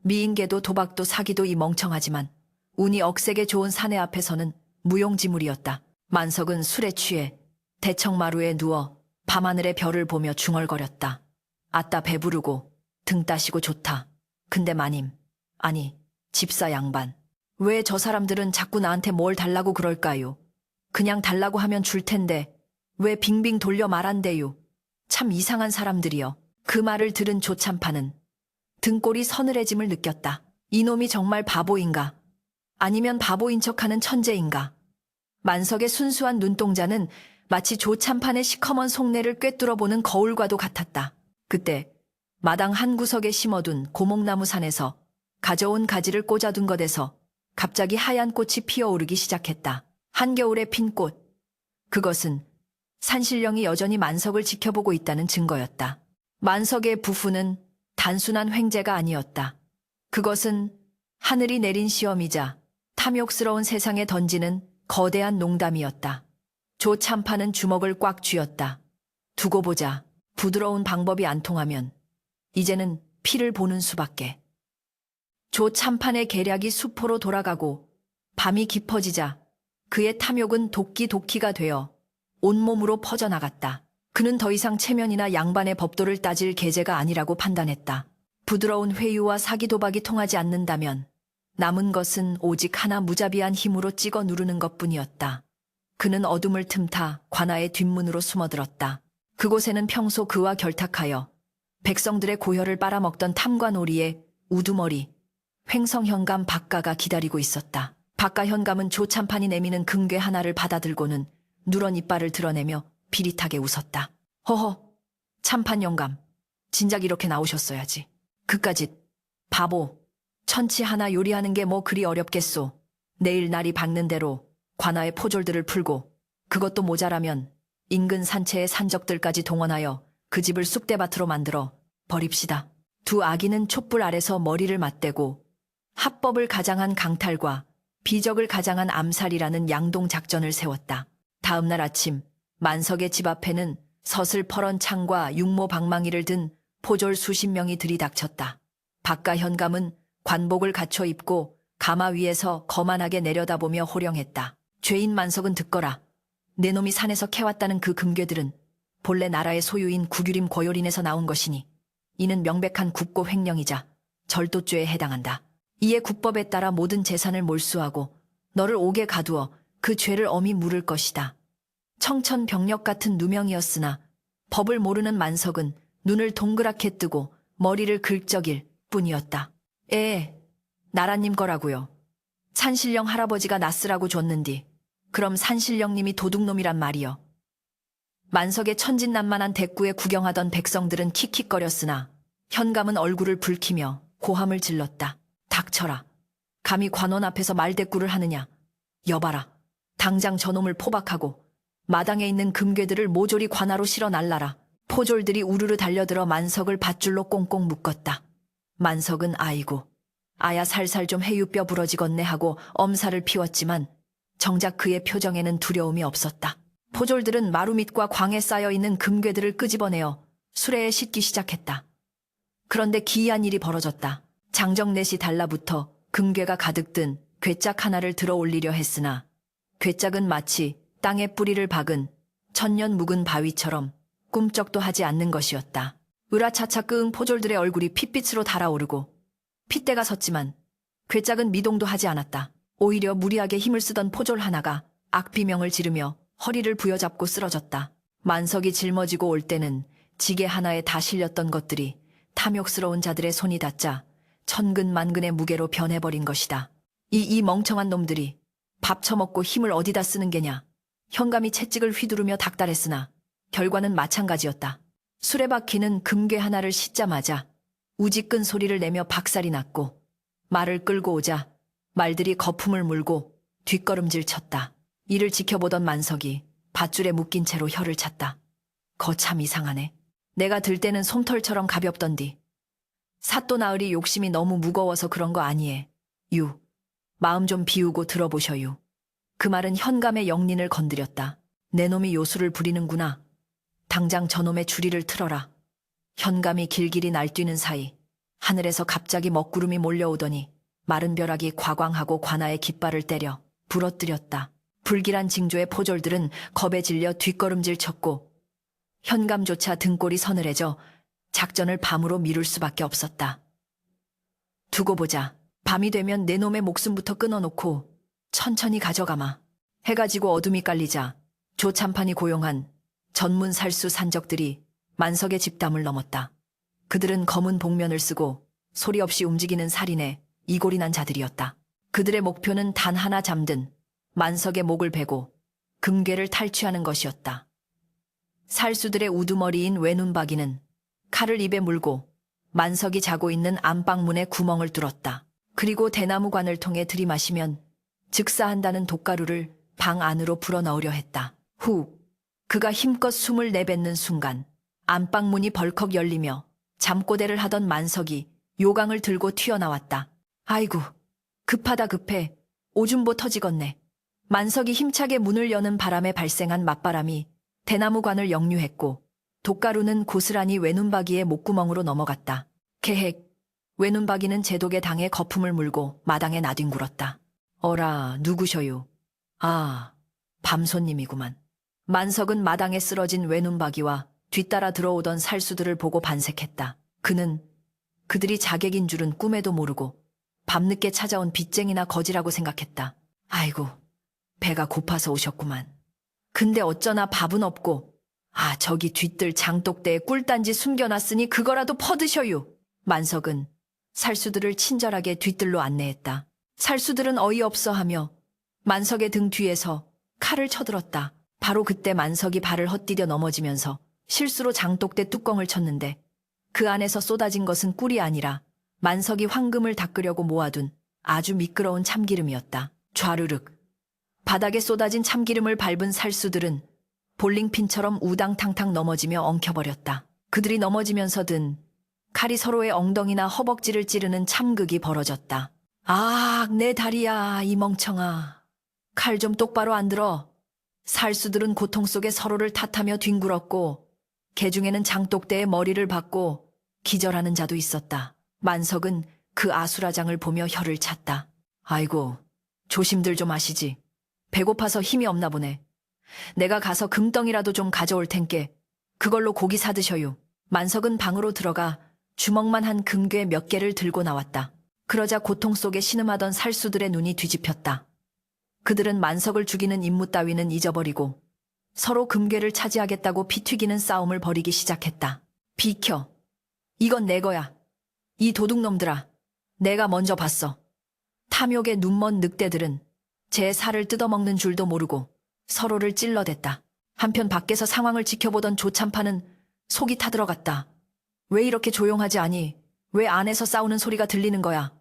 미인계도 도박도 사기도 이 멍청하지만 운이 억세게 좋은 사내 앞에서는 무용지물이었다. 만석은 술에 취해 대청마루에 누워 밤하늘의 별을 보며 중얼거렸다. 아따 배부르고 등 따시고 좋다. 근데 마님, 아니 집사 양반. 왜 저 사람들은 자꾸 나한테 뭘 달라고 그럴까요? 그냥 달라고 하면 줄 텐데 왜 빙빙 돌려 말한대요. 참 이상한 사람들이여. 그 말을 들은 조참판은 등골이 서늘해짐을 느꼈다. 이놈이 정말 바보인가? 아니면 바보인 척하는 천재인가? 만석의 순수한 눈동자는 마치 조참판의 시커먼 속내를 꿰뚫어보는 거울과도 같았다. 그때 마당 한 구석에 심어둔 고목나무 산에서 가져온 가지를 꽂아둔 것에서 갑자기 하얀 꽃이 피어오르기 시작했다. 한겨울에 핀 꽃. 그것은 산신령이 여전히 만석을 지켜보고 있다는 증거였다. 만석의 부후는 단순한 횡재가 아니었다. 그것은 하늘이 내린 시험이자 탐욕스러운 세상에 던지는 거대한 농담이었다. 조참판은 주먹을 꽉 쥐었다. 두고 보자. 부드러운 방법이 안 통하면 이제는 피를 보는 수밖에. 조참판의 계략이 수포로 돌아가고 밤이 깊어지자 그의 탐욕은 도끼가 되어 온몸으로 퍼져나갔다. 그는 더 이상 체면이나 양반의 법도를 따질 계제가 아니라고 판단했다. 부드러운 회유와 사기 도박이 통하지 않는다면 남은 것은 오직 하나 무자비한 힘으로 찍어 누르는 것뿐이었다. 그는 어둠을 틈타 관아의 뒷문으로 숨어들었다. 그곳에는 평소 그와 결탁하여 백성들의 고혈을 빨아먹던 탐관오리의 우두머리 횡성현감 박가가 기다리고 있었다. 박가 현감은 조참판이 내미는 금괴 하나를 받아들고는 누런 이빨을 드러내며 비릿하게 웃었다. 허허, 참판 영감, 진작 이렇게 나오셨어야지. 그까짓 바보, 천치 하나 요리하는 게 뭐 그리 어렵겠소. 내일 날이 밝는 대로 관아에 포졸들을 풀고 그것도 모자라면 인근 산채의 산적들까지 동원하여 그 집을 쑥대밭으로 만들어 버립시다. 두 아기는 촛불 아래서 머리를 맞대고 합법을 가장한 강탈과 비적을 가장한 암살이라는 양동 작전을 세웠다. 다음 날 아침 만석의 집 앞에는 서슬퍼런 창과 육모 방망이를 든 포졸 수십 명이 들이닥쳤다. 박가 현감은 관복을 갖춰 입고 가마 위에서 거만하게 내려다보며 호령했다. 죄인 만석은 듣거라. 내 놈이 산에서 캐왔다는 그 금괴들은 본래 나라의 소유인 구규림 고요린에서 나온 것이니 이는 명백한 국고 횡령이자 절도죄에 해당한다. 이에 국법에 따라 모든 재산을 몰수하고 너를 옥에 가두어 그 죄를 엄히 물을 것이다. 청천벽력 같은 누명이었으나 법을 모르는 만석은 눈을 동그랗게 뜨고 머리를 긁적일 뿐이었다. 나라님 거라고요. 산신령 할아버지가 낯쓰라고 줬는디 그럼 산신령님이 도둑놈이란 말이요. 만석의 천진난만한 대꾸에 구경하던 백성들은 킥킥거렸으나 현감은 얼굴을 붉히며 고함을 질렀다. 닥쳐라. 감히 관원 앞에서 말대꾸를 하느냐. 여봐라. 당장 저놈을 포박하고 마당에 있는 금괴들을 모조리 관아로 실어 날라라. 포졸들이 우르르 달려들어 만석을 밧줄로 꽁꽁 묶었다. 만석은 아이고 아야 살살 좀 해유뼈 부러지겠네 하고 엄살을 피웠지만 정작 그의 표정에는 두려움이 없었다. 포졸들은 마루밑과 광에 쌓여있는 금괴들을 끄집어내어 수레에 싣기 시작했다. 그런데 기이한 일이 벌어졌다. 장정넷이 달라붙어 금괴가 가득 든 괴짝 하나를 들어 올리려 했으나 괴짝은 마치 땅에 뿌리를 박은 천년 묵은 바위처럼 꿈쩍도 하지 않는 것이었다. 으라차차 끄은 포졸들의 얼굴이 핏빛으로 달아오르고 핏대가 섰지만 괴짝은 미동도 하지 않았다. 오히려 무리하게 힘을 쓰던 포졸 하나가 악비명을 지르며 허리를 부여잡고 쓰러졌다. 만석이 짊어지고 올 때는 지게 하나에 다 실렸던 것들이 탐욕스러운 자들의 손이 닿자 천근만근의 무게로 변해버린 것이다. 이 멍청한 놈들이 밥 처먹고 힘을 어디다 쓰는 게냐. 현감이 채찍을 휘두르며 닥달했으나 결과는 마찬가지였다. 수레바퀴는 금괴 하나를 싣자마자 우지끈 소리를 내며 박살이 났고 말을 끌고 오자 말들이 거품을 물고 뒷걸음질 쳤다. 이를 지켜보던 만석이 밧줄에 묶인 채로 혀를 찼다. 거참 이상하네. 내가 들 때는 솜털처럼 가볍던디. 사또 나으리 욕심이 너무 무거워서 그런 거 아니에. 유. 마음 좀 비우고 들어보셔유. 그 말은 현감의 영린을 건드렸다. 내 놈이 요술을 부리는구나. 당장 저놈의 주리를 틀어라. 현감이 길길이 날뛰는 사이 하늘에서 갑자기 먹구름이 몰려오더니 마른 벼락이 과광하고 관아의 깃발을 때려 부러뜨렸다. 불길한 징조의 포졸들은 겁에 질려 뒷걸음질 쳤고 현감조차 등골이 서늘해져 작전을 밤으로 미룰 수밖에 없었다. 두고 보자. 밤이 되면 내 놈의 목숨부터 끊어놓고 천천히 가져가마. 해가 지고 어둠이 깔리자 조참판이 고용한 전문 살수 산적들이 만석의 집담을 넘었다. 그들은 검은 복면을 쓰고 소리 없이 움직이는 살인에 이골이 난 자들이었다. 그들의 목표는 단 하나 잠든 만석의 목을 베고 금괴를 탈취하는 것이었다. 살수들의 우두머리인 외눈박이는 칼을 입에 물고 만석이 자고 있는 안방문에 구멍을 뚫었다. 그리고 대나무관을 통해 들이마시면 즉사한다는 독가루를 방 안으로 불어넣으려 했다. 후, 그가 힘껏 숨을 내뱉는 순간 안방문이 벌컥 열리며 잠꼬대를 하던 만석이 요강을 들고 튀어나왔다. 아이고, 급하다 급해. 오줌보 터지겠네. 만석이 힘차게 문을 여는 바람에 발생한 맞바람이 대나무관을 역류했고 독가루는 고스란히 외눈박이의 목구멍으로 넘어갔다. 계획. 외눈박이는 제독에 당해 거품을 물고 마당에 나뒹굴었다. 어라, 누구셔요? 아, 밤손님이구만. 만석은 마당에 쓰러진 외눈박이와 뒤따라 들어오던 살수들을 보고 반색했다. 그는 그들이 자객인 줄은 꿈에도 모르고 밤늦게 찾아온 빚쟁이나 거지라고 생각했다. 아이고, 배가 고파서 오셨구만. 근데 어쩌나 밥은 없고, 저기 뒤뜰 장독대에 꿀단지 숨겨놨으니 그거라도 퍼드셔요. 만석은 살수들을 친절하게 뒤뜰로 안내했다. 살수들은 어이없어 하며 만석의 등 뒤에서 칼을 쳐들었다. 바로 그때 만석이 발을 헛디뎌 넘어지면서 실수로 장독대 뚜껑을 쳤는데 그 안에서 쏟아진 것은 꿀이 아니라 만석이 황금을 닦으려고 모아둔 아주 미끄러운 참기름이었다. 좌르륵. 바닥에 쏟아진 참기름을 밟은 살수들은 볼링핀처럼 우당탕탕 넘어지며 엉켜버렸다. 그들이 넘어지면서 든 칼이 서로의 엉덩이나 허벅지를 찌르는 참극이 벌어졌다. 아, 내 다리야, 이 멍청아. 칼 좀 똑바로 안 들어. 살수들은 고통 속에 서로를 탓하며 뒹굴었고 개중에는 장독대에 머리를 박고 기절하는 자도 있었다. 만석은 그 아수라장을 보며 혀를 찼다. 아이고, 조심들 좀 하시지. 배고파서 힘이 없나 보네. 내가 가서 금덩이라도 좀 가져올 텐께 그걸로 고기 사드셔요. 만석은 방으로 들어가 주먹만 한 금괴 몇 개를 들고 나왔다. 그러자 고통 속에 신음하던 살수들의 눈이 뒤집혔다. 그들은 만석을 죽이는 임무 따위는 잊어버리고 서로 금괴를 차지하겠다고 피 튀기는 싸움을 벌이기 시작했다. 비켜. 이건 내 거야. 이 도둑놈들아. 내가 먼저 봤어. 탐욕에 눈먼 늑대들은 제 살을 뜯어먹는 줄도 모르고 서로를 찔러댔다. 한편 밖에서 상황을 지켜보던 조참파는 속이 타들어갔다. 왜 이렇게 조용하지 않니? 왜 안에서 싸우는 소리가 들리는 거야?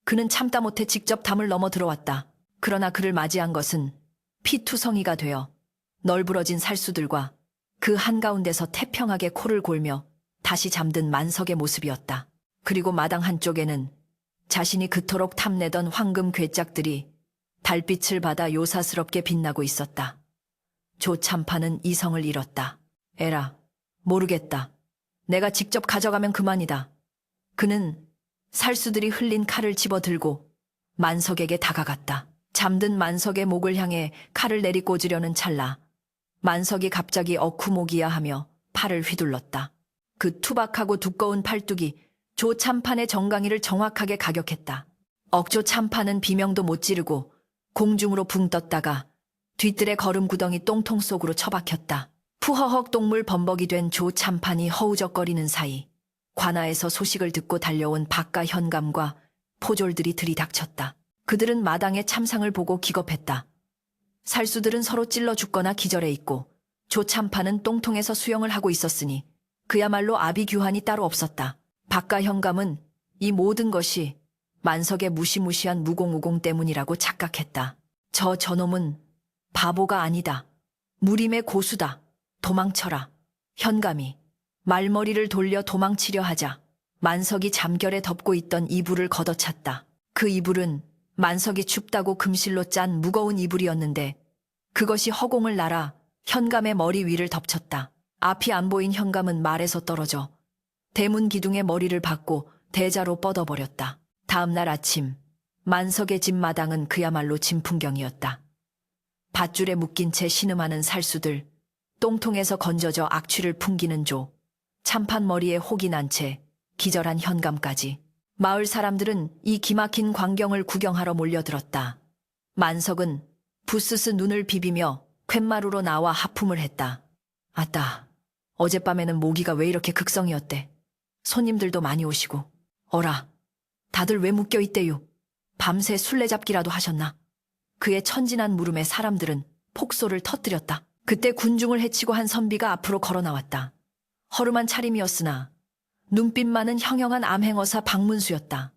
그는 참다 못해 직접 담을 넘어 들어왔다. 그러나 그를 맞이한 것은 피투성이가 되어 널브러진 살수들과 그 한가운데서 태평하게 코를 골며 다시 잠든 만석의 모습이었다. 그리고 마당 한쪽에는 자신이 그토록 탐내던 황금 괴짝들이 달빛을 받아 요사스럽게 빛나고 있었다. 조참파는 이성을 잃었다. 에라, 모르겠다. 내가 직접 가져가면 그만이다. 그는 살수들이 흘린 칼을 집어들고 만석에게 다가갔다. 잠든 만석의 목을 향해 칼을 내리꽂으려는 찰나 만석이 갑자기 어쿠모기야 하며 팔을 휘둘렀다. 그 투박하고 두꺼운 팔뚝이 조참판의 정강이를 정확하게 가격했다. 억조 참판은 비명도 못 지르고 공중으로 붕 떴다가 뒤뜰의 거름 구덩이 똥통 속으로 처박혔다. 푸허헉 똥물 범벅이 된 조참판이 허우적거리는 사이 관아에서 소식을 듣고 달려온 박가 현감과 포졸들이 들이닥쳤다. 그들은 마당의 참상을 보고 기겁했다. 살수들은 서로 찔러 죽거나 기절해 있고 조참판은 똥통에서 수영을 하고 있었으니 그야말로 아비규환이 따로 없었다. 박가 현감은 이 모든 것이 만석의 무시무시한 무공우공 때문이라고 착각했다. 저놈은 바보가 아니다. 무림의 고수다. 도망쳐라. 현감이 말머리를 돌려 도망치려 하자 만석이 잠결에 덮고 있던 이불을 걷어찼다. 그 이불은 만석이 춥다고 금실로 짠 무거운 이불이었는데 그것이 허공을 날아 현감의 머리 위를 덮쳤다. 앞이 안 보인 현감은 말에서 떨어져 대문 기둥에 머리를 박고 대자로 뻗어버렸다. 다음 날 아침 만석의 집 마당은 그야말로 진풍경이었다. 밧줄에 묶인 채 신음하는 살수들, 똥통에서 건져져 악취를 풍기는 조, 참판 머리에 혹이 난 채 기절한 현감까지. 마을 사람들은 이 기막힌 광경을 구경하러 몰려들었다. 만석은 부스스 눈을 비비며 팻마루로 나와 하품을 했다. 아따, 어젯밤에는 모기가 왜 이렇게 극성이었대. 손님들도 많이 오시고. 어라, 다들 왜 묶여있대요. 밤새 술래잡기라도 하셨나? 그의 천진한 물음에 사람들은 폭소를 터뜨렸다. 그때 군중을 해치고 한 선비가 앞으로 걸어 나왔다. 허름한 차림이었으나 눈빛 많은 형형한 암행어사 박문수였다.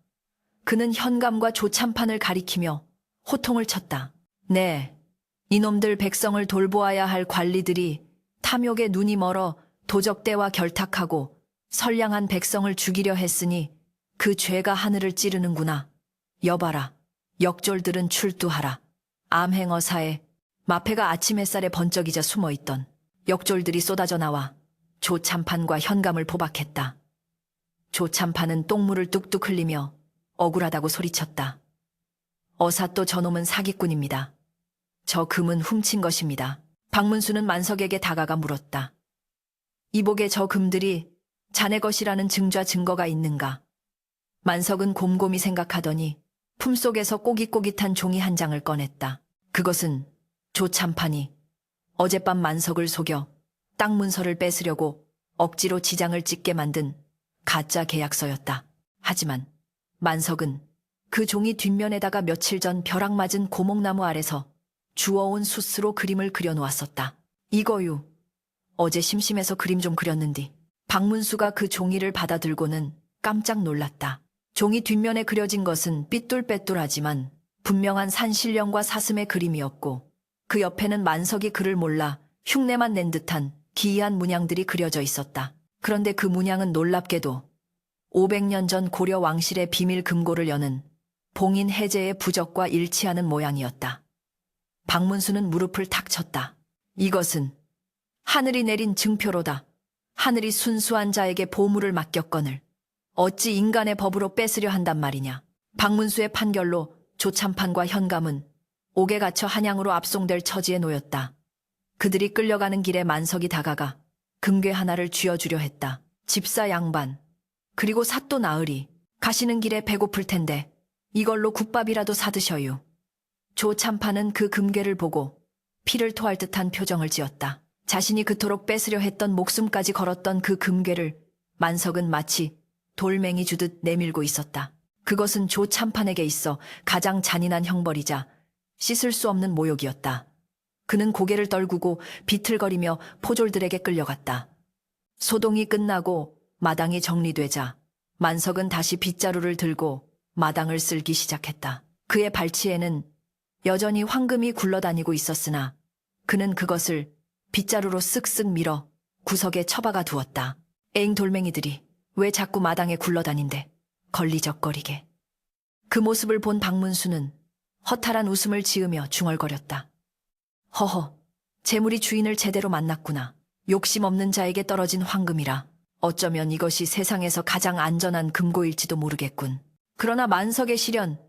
그는 현감과 조참판을 가리키며 호통을 쳤다. 네, 이놈들 백성을 돌보아야 할 관리들이 탐욕에 눈이 멀어 도적대와 결탁하고 선량한 백성을 죽이려 했으니 그 죄가 하늘을 찌르는구나. 여봐라, 역졸들은 출두하라. 암행어사에 마패가 아침 햇살에 번쩍이자 숨어있던 역졸들이 쏟아져 나와 조참판과 현감을 포박했다. 조참판은 똥물을 뚝뚝 흘리며 억울하다고 소리쳤다. 어사또 저놈은 사기꾼입니다. 저 금은 훔친 것입니다. 박문수는 만석에게 다가가 물었다. 이복에 저 금들이 자네 것이라는 증좌 증거가 있는가? 만석은 곰곰이 생각하더니 품속에서 꼬깃꼬깃한 종이 한 장을 꺼냈다. 그것은 조참판이 어젯밤 만석을 속여 땅 문서를 뺏으려고 억지로 지장을 찍게 만든 가짜 계약서였다. 하지만 만석은 그 종이 뒷면에다가 며칠 전 벼락 맞은 고목나무 아래서 주워온 숫수로 그림을 그려놓았었다. 이거유. 어제 심심해서 그림 좀 그렸는디. 박문수가 그 종이를 받아들고는 깜짝 놀랐다. 종이 뒷면에 그려진 것은 삐뚤빼뚤하지만 분명한 산신령과 사슴의 그림이었고 그 옆에는 만석이 글을 몰라 흉내만 낸 듯한 기이한 문양들이 그려져 있었다. 그런데 그 문양은 놀랍게도 500년 전 고려 왕실의 비밀 금고를 여는 봉인 해제의 부적과 일치하는 모양이었다. 박문수는 무릎을 탁 쳤다. 이것은 하늘이 내린 증표로다. 하늘이 순수한 자에게 보물을 맡겼거늘 어찌 인간의 법으로 뺏으려 한단 말이냐. 박문수의 판결로 조참판과 현감은 옥에 갇혀 한양으로 압송될 처지에 놓였다. 그들이 끌려가는 길에 만석이 다가가 금괴 하나를 쥐어주려 했다. 집사 양반, 그리고 사또 나으리, 가시는 길에 배고플 텐데 이걸로 국밥이라도 사드셔요. 조참판은 그 금괴를 보고 피를 토할 듯한 표정을 지었다. 자신이 그토록 뺏으려 했던 목숨까지 걸었던 그 금괴를 만석은 마치 돌멩이 주듯 내밀고 있었다. 그것은 조참판에게 있어 가장 잔인한 형벌이자 씻을 수 없는 모욕이었다. 그는 고개를 떨구고 비틀거리며 포졸들에게 끌려갔다. 소동이 끝나고 마당이 정리되자 만석은 다시 빗자루를 들고 마당을 쓸기 시작했다. 그의 발치에는 여전히 황금이 굴러다니고 있었으나 그는 그것을 빗자루로 쓱쓱 밀어 구석에 처박아 두었다. 에잉, 돌멩이들이 왜 자꾸 마당에 굴러다닌대. 걸리적거리게. 그 모습을 본 박문수는 허탈한 웃음을 지으며 중얼거렸다. 허허, 재물이 주인을 제대로 만났구나. 욕심 없는 자에게 떨어진 황금이라 어쩌면 이것이 세상에서 가장 안전한 금고일지도 모르겠군. 그러나 만석의 시련,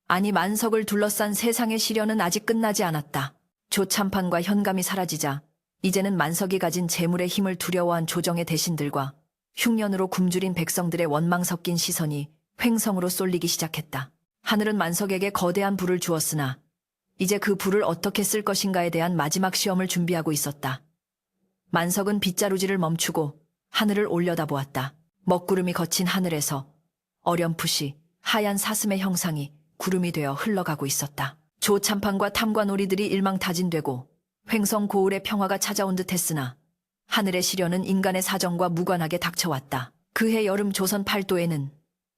아니 만석을 둘러싼 세상의 시련은 아직 끝나지 않았다. 조참판과 현감이 사라지자 이제는 만석이 가진 재물의 힘을 두려워한 조정의 대신들과 흉년으로 굶주린 백성들의 원망 섞인 시선이 횡성으로 쏠리기 시작했다. 하늘은 만석에게 거대한 불을 주었으나 이제 그 불을 어떻게 쓸 것인가에 대한 마지막 시험을 준비하고 있었다. 만석은 빗자루질을 멈추고 하늘을 올려다보았다. 먹구름이 거친 하늘에서 어렴풋이 하얀 사슴의 형상이 구름이 되어 흘러가고 있었다. 조참판과 탐관오리들이 일망타진되고 횡성 고을의 평화가 찾아온 듯 했으나 하늘의 시련은 인간의 사정과 무관하게 닥쳐왔다. 그해 여름 조선 팔도에는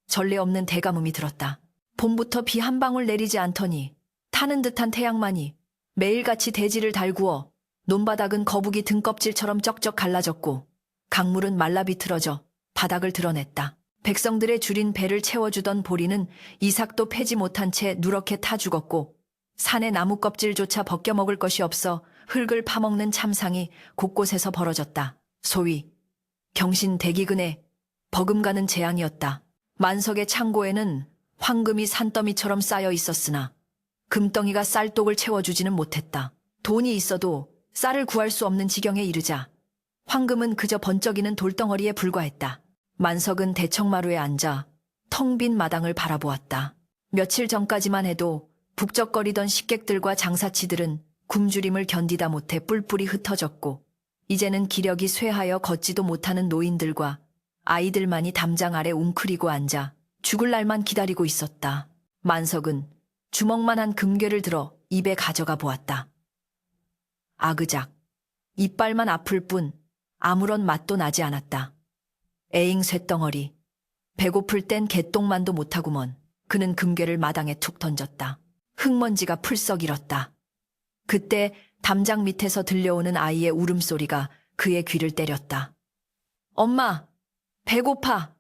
전례 없는 대가뭄이 들었다. 봄부터 비 한 방울 내리지 않더니 타는 듯한 태양만이 매일같이 대지를 달구어 논바닥은 거북이 등껍질처럼 쩍쩍 갈라졌고 강물은 말라 비틀어져 바닥을 드러냈다. 백성들의 줄인 배를 채워주던 보리는 이삭도 패지 못한 채 누렇게 타 죽었고 산의 나무 껍질조차 벗겨 먹을 것이 없어 흙을 파먹는 참상이 곳곳에서 벌어졌다. 소위 경신대기근에 버금가는 재앙이었다. 만석의 창고에는 황금이 산더미처럼 쌓여 있었으나 금덩이가 쌀독을 채워주지는 못했다. 돈이 있어도 쌀을 구할 수 없는 지경에 이르자 황금은 그저 번쩍이는 돌덩어리에 불과했다. 만석은 대청마루에 앉아 텅 빈 마당을 바라보았다. 며칠 전까지만 해도 북적거리던 식객들과 장사치들은 굶주림을 견디다 못해 뿔뿔이 흩어졌고 이제는 기력이 쇠하여 걷지도 못하는 노인들과 아이들만이 담장 아래 웅크리고 앉아 죽을 날만 기다리고 있었다. 만석은 주먹만한 금괴를 들어 입에 가져가 보았다. 아그작, 이빨만 아플 뿐 아무런 맛도 나지 않았다. 에잉 쇳덩어리, 배고플 땐 개똥만도 못하구먼. 그는 금괴를 마당에 툭 던졌다. 흙먼지가 풀썩 일었다. 그때 담장 밑에서 들려오는 아이의 울음소리가 그의 귀를 때렸다. 엄마, 배고파,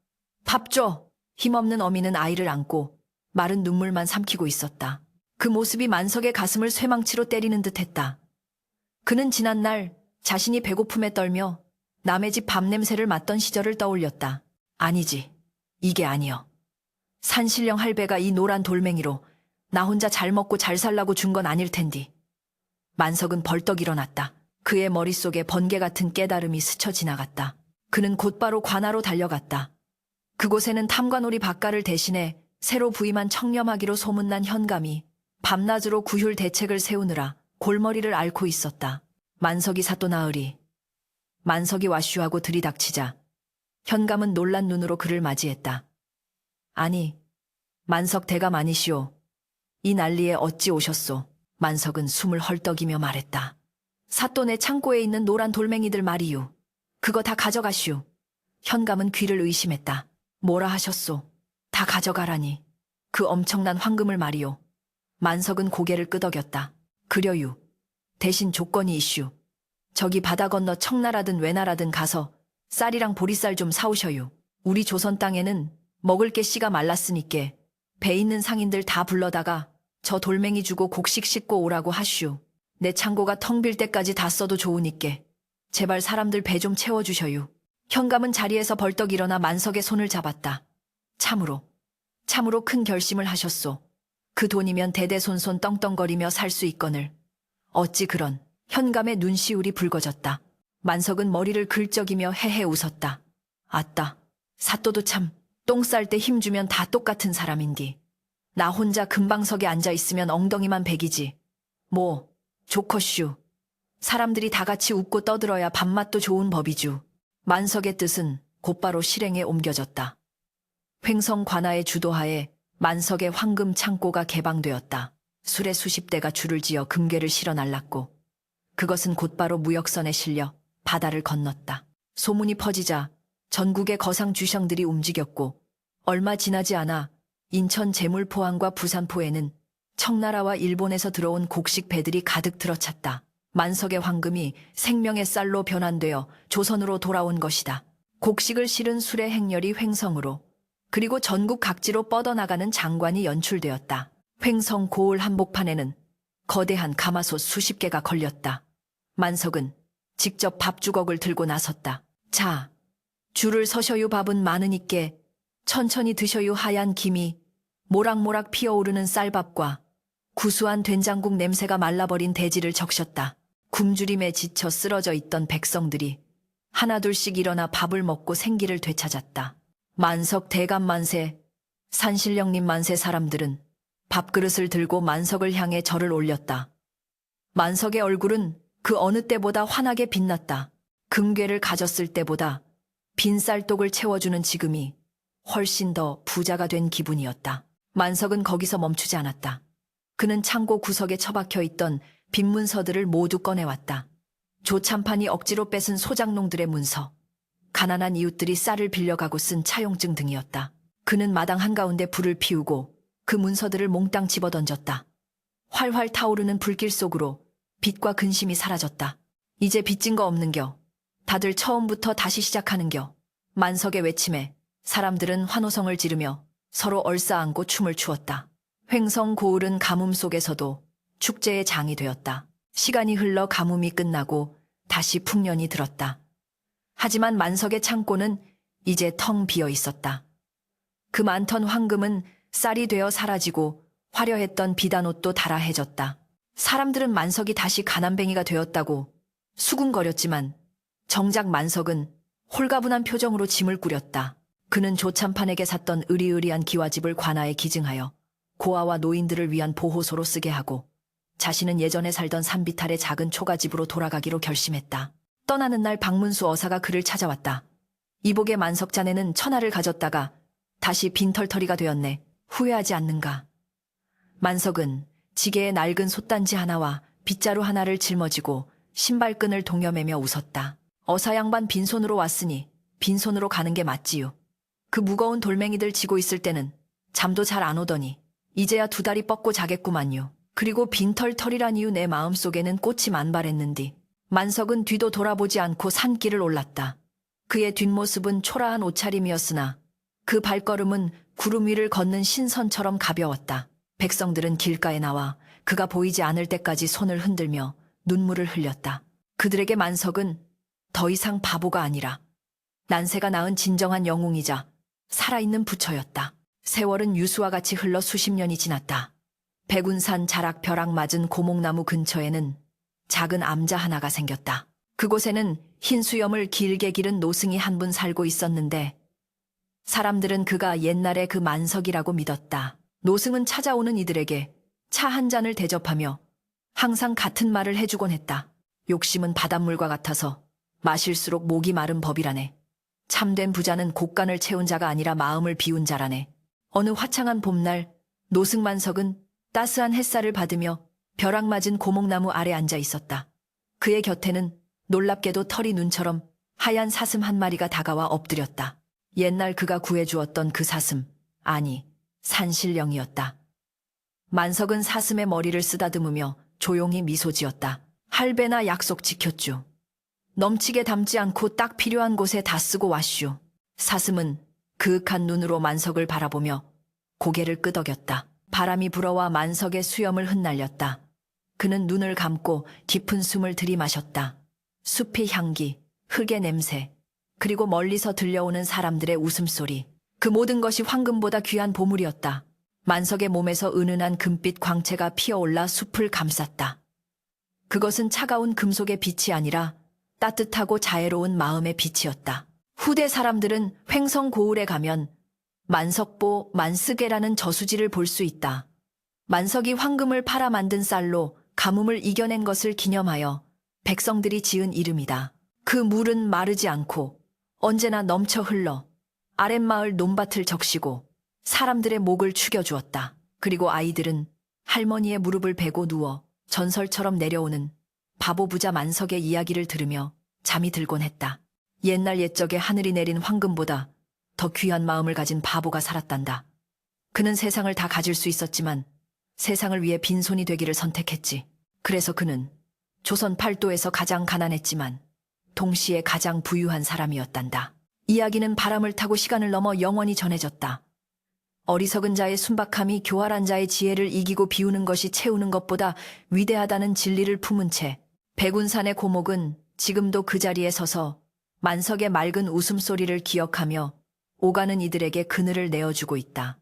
밥 줘. 힘없는 어미는 아이를 안고 마른 눈물만 삼키고 있었다. 그 모습이 만석의 가슴을 쇠망치로 때리는 듯했다. 그는 지난날 자신이 배고픔에 떨며 남의 집 밥 냄새를 맡던 시절을 떠올렸다. 아니지, 이게 아니여. 산신령 할배가 이 노란 돌멩이로 나 혼자 잘 먹고 잘 살라고 준 건 아닐 텐디. 만석은 벌떡 일어났다. 그의 머릿속에 번개 같은 깨달음이 스쳐 지나갔다. 그는 곧바로 관아로 달려갔다. 그곳에는 탐관오리 박가를 대신해 새로 부임한 청렴하기로 소문난 현감이 밤낮으로 구휼 대책을 세우느라 골머리를 앓고 있었다. 만석이 사또 나으리. 만석이 와슈하고 들이닥치자 현감은 놀란 눈으로 그를 맞이했다. 아니, 만석 대감 아니시오. 이 난리에 어찌 오셨소? 만석은 숨을 헐떡이며 말했다. 사또 내 창고에 있는 노란 돌멩이들 말이유. 그거 다 가져가시오. 현감은 귀를 의심했다. 뭐라 하셨소? 다 가져가라니. 그 엄청난 황금을 말이오. 만석은 고개를 끄덕였다. 그려유. 대신 조건이 이슈. 저기 바다 건너 청나라든 외나라든 가서 쌀이랑 보리쌀 좀 사오셔요. 우리 조선 땅에는 먹을 게 씨가 말랐으니께 배 있는 상인들 다 불러다가 저 돌멩이 주고 곡식 싣고 오라고 하슈. 내 창고가 텅 빌 때까지 다 써도 좋으니께 제발 사람들 배 좀 채워주셔요. 현감은 자리에서 벌떡 일어나 만석의 손을 잡았다. 참으로 큰 결심을 하셨소. 그 돈이면 대대손손 떵떵거리며 살 수 있거늘. 어찌 그런. 현감의 눈시울이 붉어졌다. 만석은 머리를 긁적이며 헤헤 웃었다. 아따, 사또도 참, 똥 쌀 때 힘주면 다 똑같은 사람인디. 나 혼자 금방석에 앉아있으면 엉덩이만 백이지. 뭐, 좋커슈. 사람들이 다 같이 웃고 떠들어야 밥맛도 좋은 법이주. 만석의 뜻은 곧바로 실행에 옮겨졌다. 횡성 관아의 주도하에 만석의 황금 창고가 개방되었다. 수레 수십 대가 줄을 지어 금괴를 실어 날랐고 그것은 곧바로 무역선에 실려 바다를 건넜다. 소문이 퍼지자 전국의 거상 주성들이 움직였고 얼마 지나지 않아 인천 제물포항과 부산포에는 청나라와 일본에서 들어온 곡식 배들이 가득 들어찼다. 만석의 황금이 생명의 쌀로 변환되어 조선으로 돌아온 것이다. 곡식을 실은 수레 행렬이 횡성으로 그리고 전국 각지로 뻗어나가는 장관이 연출되었다. 횡성 고을 한복판에는 거대한 가마솥 수십 개가 걸렸다. 만석은 직접 밥주걱을 들고 나섰다. 자, 줄을 서셔요. 밥은 많으니께 천천히 드셔요. 하얀 김이 모락모락 피어오르는 쌀밥과 구수한 된장국 냄새가 말라버린 돼지를 적셨다. 굶주림에 지쳐 쓰러져 있던 백성들이 하나둘씩 일어나 밥을 먹고 생기를 되찾았다. 만석 대감 만세, 산신령님 만세. 사람들은 밥그릇을 들고 만석을 향해 절을 올렸다. 만석의 얼굴은 그 어느 때보다 환하게 빛났다. 금괴를 가졌을 때보다 빈 쌀독을 채워주는 지금이 훨씬 더 부자가 된 기분이었다. 만석은 거기서 멈추지 않았다. 그는 창고 구석에 처박혀 있던 빈 문서들을 모두 꺼내왔다. 조참판이 억지로 뺏은 소장농들의 문서, 가난한 이웃들이 쌀을 빌려가고 쓴 차용증 등이었다. 그는 마당 한가운데 불을 피우고 그 문서들을 몽땅 집어던졌다. 활활 타오르는 불길 속으로 빛과 근심이 사라졌다. 이제 빚진 거 없는겨. 다들 처음부터 다시 시작하는겨. 만석의 외침에 사람들은 환호성을 지르며 서로 얼싸안고 춤을 추었다. 횡성 고을은 가뭄 속에서도 축제의 장이 되었다. 시간이 흘러 가뭄이 끝나고 다시 풍년이 들었다. 하지만 만석의 창고는 이제 텅 비어 있었다. 그 많던 황금은 쌀이 되어 사라지고 화려했던 비단옷도 달아해졌다. 사람들은 만석이 다시 가난뱅이가 되었다고 수군거렸지만 정작 만석은 홀가분한 표정으로 짐을 꾸렸다. 그는 조참판에게 샀던 으리으리한 기와집을 관아에 기증하여 고아와 노인들을 위한 보호소로 쓰게 하고 자신은 예전에 살던 산비탈의 작은 초가집으로 돌아가기로 결심했다. 떠나는 날 박문수 어사가 그를 찾아왔다. 이복의 만석 자네는 천하를 가졌다가 다시 빈털터리가 되었네. 후회하지 않는가? 만석은 지게에 낡은 솥단지 하나와 빗자루 하나를 짊어지고 신발끈을 동여매며 웃었다. 어사 양반 빈손으로 왔으니 빈손으로 가는 게 맞지요. 그 무거운 돌멩이들 지고 있을 때는 잠도 잘 안 오더니 이제야 두 다리 뻗고 자겠구만요. 그리고 빈털터리란 이유 내 마음속에는 꽃이 만발했는디. 만석은 뒤도 돌아보지 않고 산길을 올랐다. 그의 뒷모습은 초라한 옷차림이었으나 그 발걸음은 구름 위를 걷는 신선처럼 가벼웠다. 백성들은 길가에 나와 그가 보이지 않을 때까지 손을 흔들며 눈물을 흘렸다. 그들에게 만석은 더 이상 바보가 아니라 난세가 낳은 진정한 영웅이자 살아있는 부처였다. 세월은 유수와 같이 흘러 수십 년이 지났다. 백운산 자락 벼락 맞은 고목나무 근처에는 작은 암자 하나가 생겼다. 그곳에는 흰 수염을 길게 기른 노승이 한 분 살고 있었는데 사람들은 그가 옛날의 그 만석이라고 믿었다. 노승은 찾아오는 이들에게 차 한 잔을 대접하며 항상 같은 말을 해주곤 했다. 욕심은 바닷물과 같아서 마실수록 목이 마른 법이라네. 참된 부자는 곡간을 채운 자가 아니라 마음을 비운 자라네. 어느 화창한 봄날 노승만석은 따스한 햇살을 받으며 벼락 맞은 고목나무 아래 앉아 있었다. 그의 곁에는 놀랍게도 털이 눈처럼 하얀 사슴 한 마리가 다가와 엎드렸다. 옛날 그가 구해주었던 그 사슴, 아니, 산신령이었다. 만석은 사슴의 머리를 쓰다듬으며 조용히 미소 지었다. 할배나 약속 지켰쥬. 넘치게 담지 않고 딱 필요한 곳에 다 쓰고 왔슈. 사슴은 그윽한 눈으로 만석을 바라보며 고개를 끄덕였다. 바람이 불어와 만석의 수염을 흩날렸다. 그는 눈을 감고 깊은 숨을 들이마셨다. 숲의 향기, 흙의 냄새, 그리고 멀리서 들려오는 사람들의 웃음소리. 그 모든 것이 황금보다 귀한 보물이었다. 만석의 몸에서 은은한 금빛 광채가 피어올라 숲을 감쌌다. 그것은 차가운 금속의 빛이 아니라 따뜻하고 자애로운 마음의 빛이었다. 후대 사람들은 횡성 고을에 가면 만석보 만쓰계라는 저수지를 볼 수 있다. 만석이 황금을 팔아 만든 쌀로 가뭄을 이겨낸 것을 기념하여 백성들이 지은 이름이다. 그 물은 마르지 않고 언제나 넘쳐 흘러 아랫마을 논밭을 적시고 사람들의 목을 축여주었다. 그리고 아이들은 할머니의 무릎을 베고 누워 전설처럼 내려오는 바보 부자 만석의 이야기를 들으며 잠이 들곤 했다. 옛날 옛적에 하늘이 내린 황금보다 더 귀한 마음을 가진 바보가 살았단다. 그는 세상을 다 가질 수 있었지만 세상을 위해 빈손이 되기를 선택했지. 그래서 그는 조선 팔도에서 가장 가난했지만 동시에 가장 부유한 사람이었단다. 이야기는 바람을 타고 시간을 넘어 영원히 전해졌다. 어리석은 자의 순박함이 교활한 자의 지혜를 이기고 비우는 것이 채우는 것보다 위대하다는 진리를 품은 채 백운산의 고목은 지금도 그 자리에 서서 만석의 맑은 웃음소리를 기억하며 오가는 이들에게 그늘을 내어주고 있다.